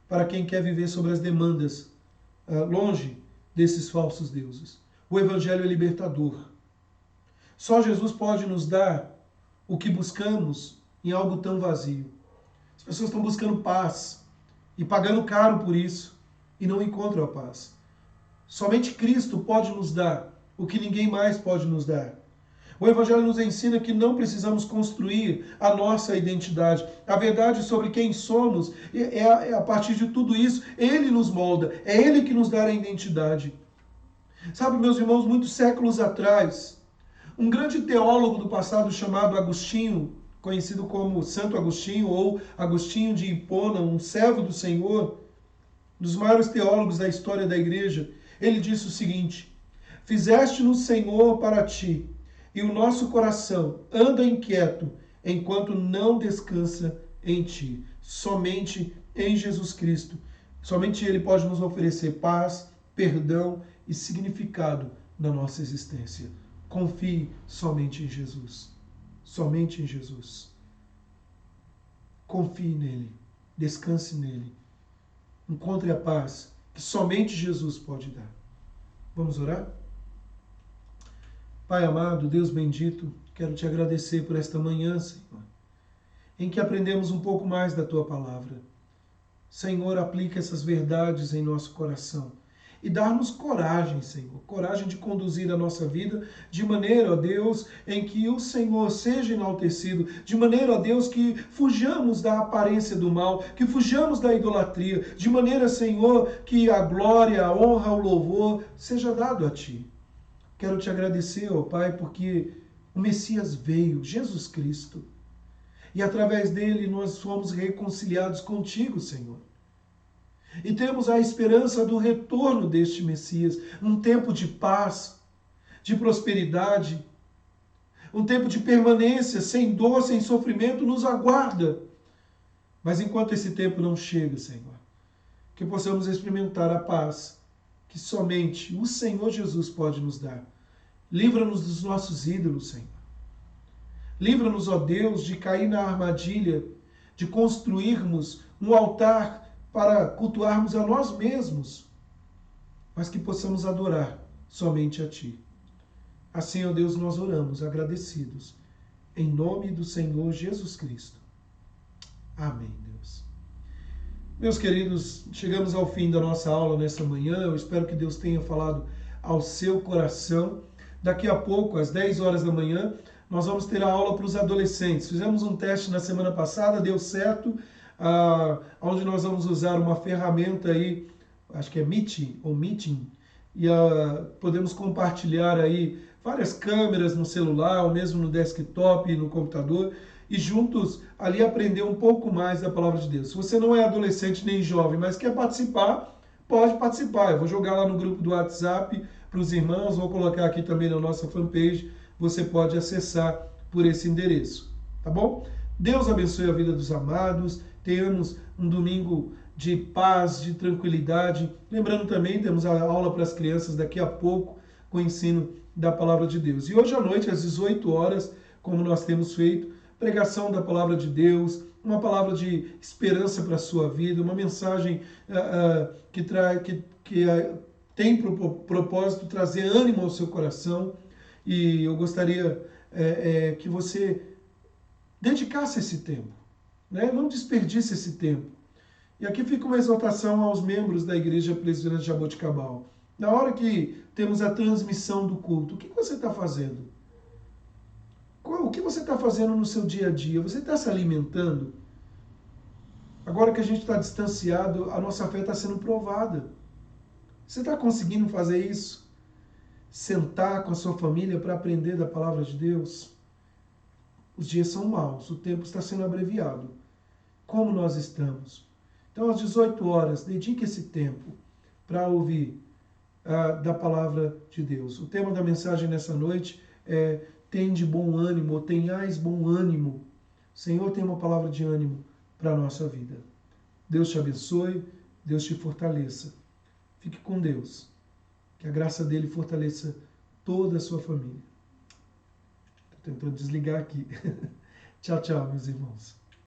para quem quer viver sobre as demandas, longe desses falsos deuses. O Evangelho é libertador. Só Jesus pode nos dar o que buscamos em algo tão vazio. As pessoas estão buscando paz e pagando caro por isso e não encontram a paz. Somente Cristo pode nos dar o que ninguém mais pode nos dar. O Evangelho nos ensina que não precisamos construir a nossa identidade. A verdade sobre quem somos é a partir de tudo isso. Ele nos molda, é Ele que nos dá a identidade. Sabe, meus irmãos, muitos séculos atrás, um grande teólogo do passado chamado Agostinho, conhecido como Santo Agostinho ou Agostinho de Hipona, um servo do Senhor, dos maiores teólogos da história da igreja, ele disse o seguinte: fizeste-nos, Senhor, para ti, e o nosso coração anda inquieto enquanto não descansa em ti. Somente em Jesus Cristo, somente Ele pode nos oferecer paz, perdão e significado na nossa existência. Confie somente em Jesus. Somente em Jesus. Confie nele. Descanse nele. Encontre a paz que somente Jesus pode dar. Vamos orar? Pai amado, Deus bendito, quero te agradecer por esta manhã, Senhor, em que aprendemos um pouco mais da tua palavra. Senhor, aplica essas verdades em nosso coração e dar-nos coragem, Senhor, coragem de conduzir a nossa vida de maneira, ó Deus, em que o Senhor seja enaltecido, de maneira, ó Deus, que fujamos da aparência do mal, que fujamos da idolatria, de maneira, Senhor, que a glória, a honra, o louvor seja dado a Ti. Quero te agradecer, ó Pai, porque o Messias veio, Jesus Cristo, e através dele nós fomos reconciliados contigo, Senhor. E temos a esperança do retorno deste Messias, um tempo de paz, de prosperidade, um tempo de permanência, sem dor, sem sofrimento, nos aguarda. Mas enquanto esse tempo não chega, Senhor, que possamos experimentar a paz que somente o Senhor Jesus pode nos dar. Livra-nos dos nossos ídolos, Senhor. Livra-nos, ó Deus, de cair na armadilha, de construirmos um altar para cultuarmos a nós mesmos, mas que possamos adorar somente a Ti. Assim, ó Deus, nós oramos agradecidos, em nome do Senhor Jesus Cristo. Amém, Deus. Meus queridos, chegamos ao fim da nossa aula nessa manhã. Eu espero que Deus tenha falado ao seu coração. Daqui a pouco, às 10 horas da manhã, nós vamos ter a aula para os adolescentes. Fizemos um teste na semana passada, deu certo, onde nós vamos usar uma ferramenta aí, acho que é Meeting, e podemos compartilhar aí várias câmeras no celular, ou mesmo no desktop, no computador, e juntos ali aprender um pouco mais da palavra de Deus. Se você não é adolescente nem jovem, mas quer participar, pode participar. Eu vou jogar lá no grupo do WhatsApp para os irmãos, vou colocar aqui também na nossa fanpage, você pode acessar por esse endereço, tá bom? Deus abençoe a vida dos amados, tenhamos um domingo de paz, de tranquilidade. Lembrando também, temos a aula para as crianças daqui a pouco, com o ensino da palavra de Deus. E hoje à noite, às 18 horas, como nós temos feito, pregação da palavra de Deus, uma palavra de esperança para a sua vida, uma mensagem que tem por propósito trazer ânimo ao seu coração. E eu gostaria que você dedicasse esse tempo, né? Não desperdice esse tempo. E aqui fica uma exortação aos membros da Igreja Presbiteriana de Jaboticabal. Na hora que temos a transmissão do culto, o que você está fazendo? O que você está fazendo no seu dia a dia? Você está se alimentando? Agora que a gente está distanciado, a nossa fé está sendo provada. Você está conseguindo fazer isso? Sentar com a sua família para aprender da palavra de Deus? Os dias são maus, o tempo está sendo abreviado. Como nós estamos? Então, às 18 horas, dedique esse tempo para ouvir da palavra de Deus. O tema da mensagem nessa noite é tende bom ânimo, ou tenhais bom ânimo. O Senhor tem uma palavra de ânimo para a nossa vida. Deus te abençoe, Deus te fortaleça. Fique com Deus. Que a graça dele fortaleça toda a sua família. Estou tentando desligar aqui. Tchau, tchau, meus irmãos.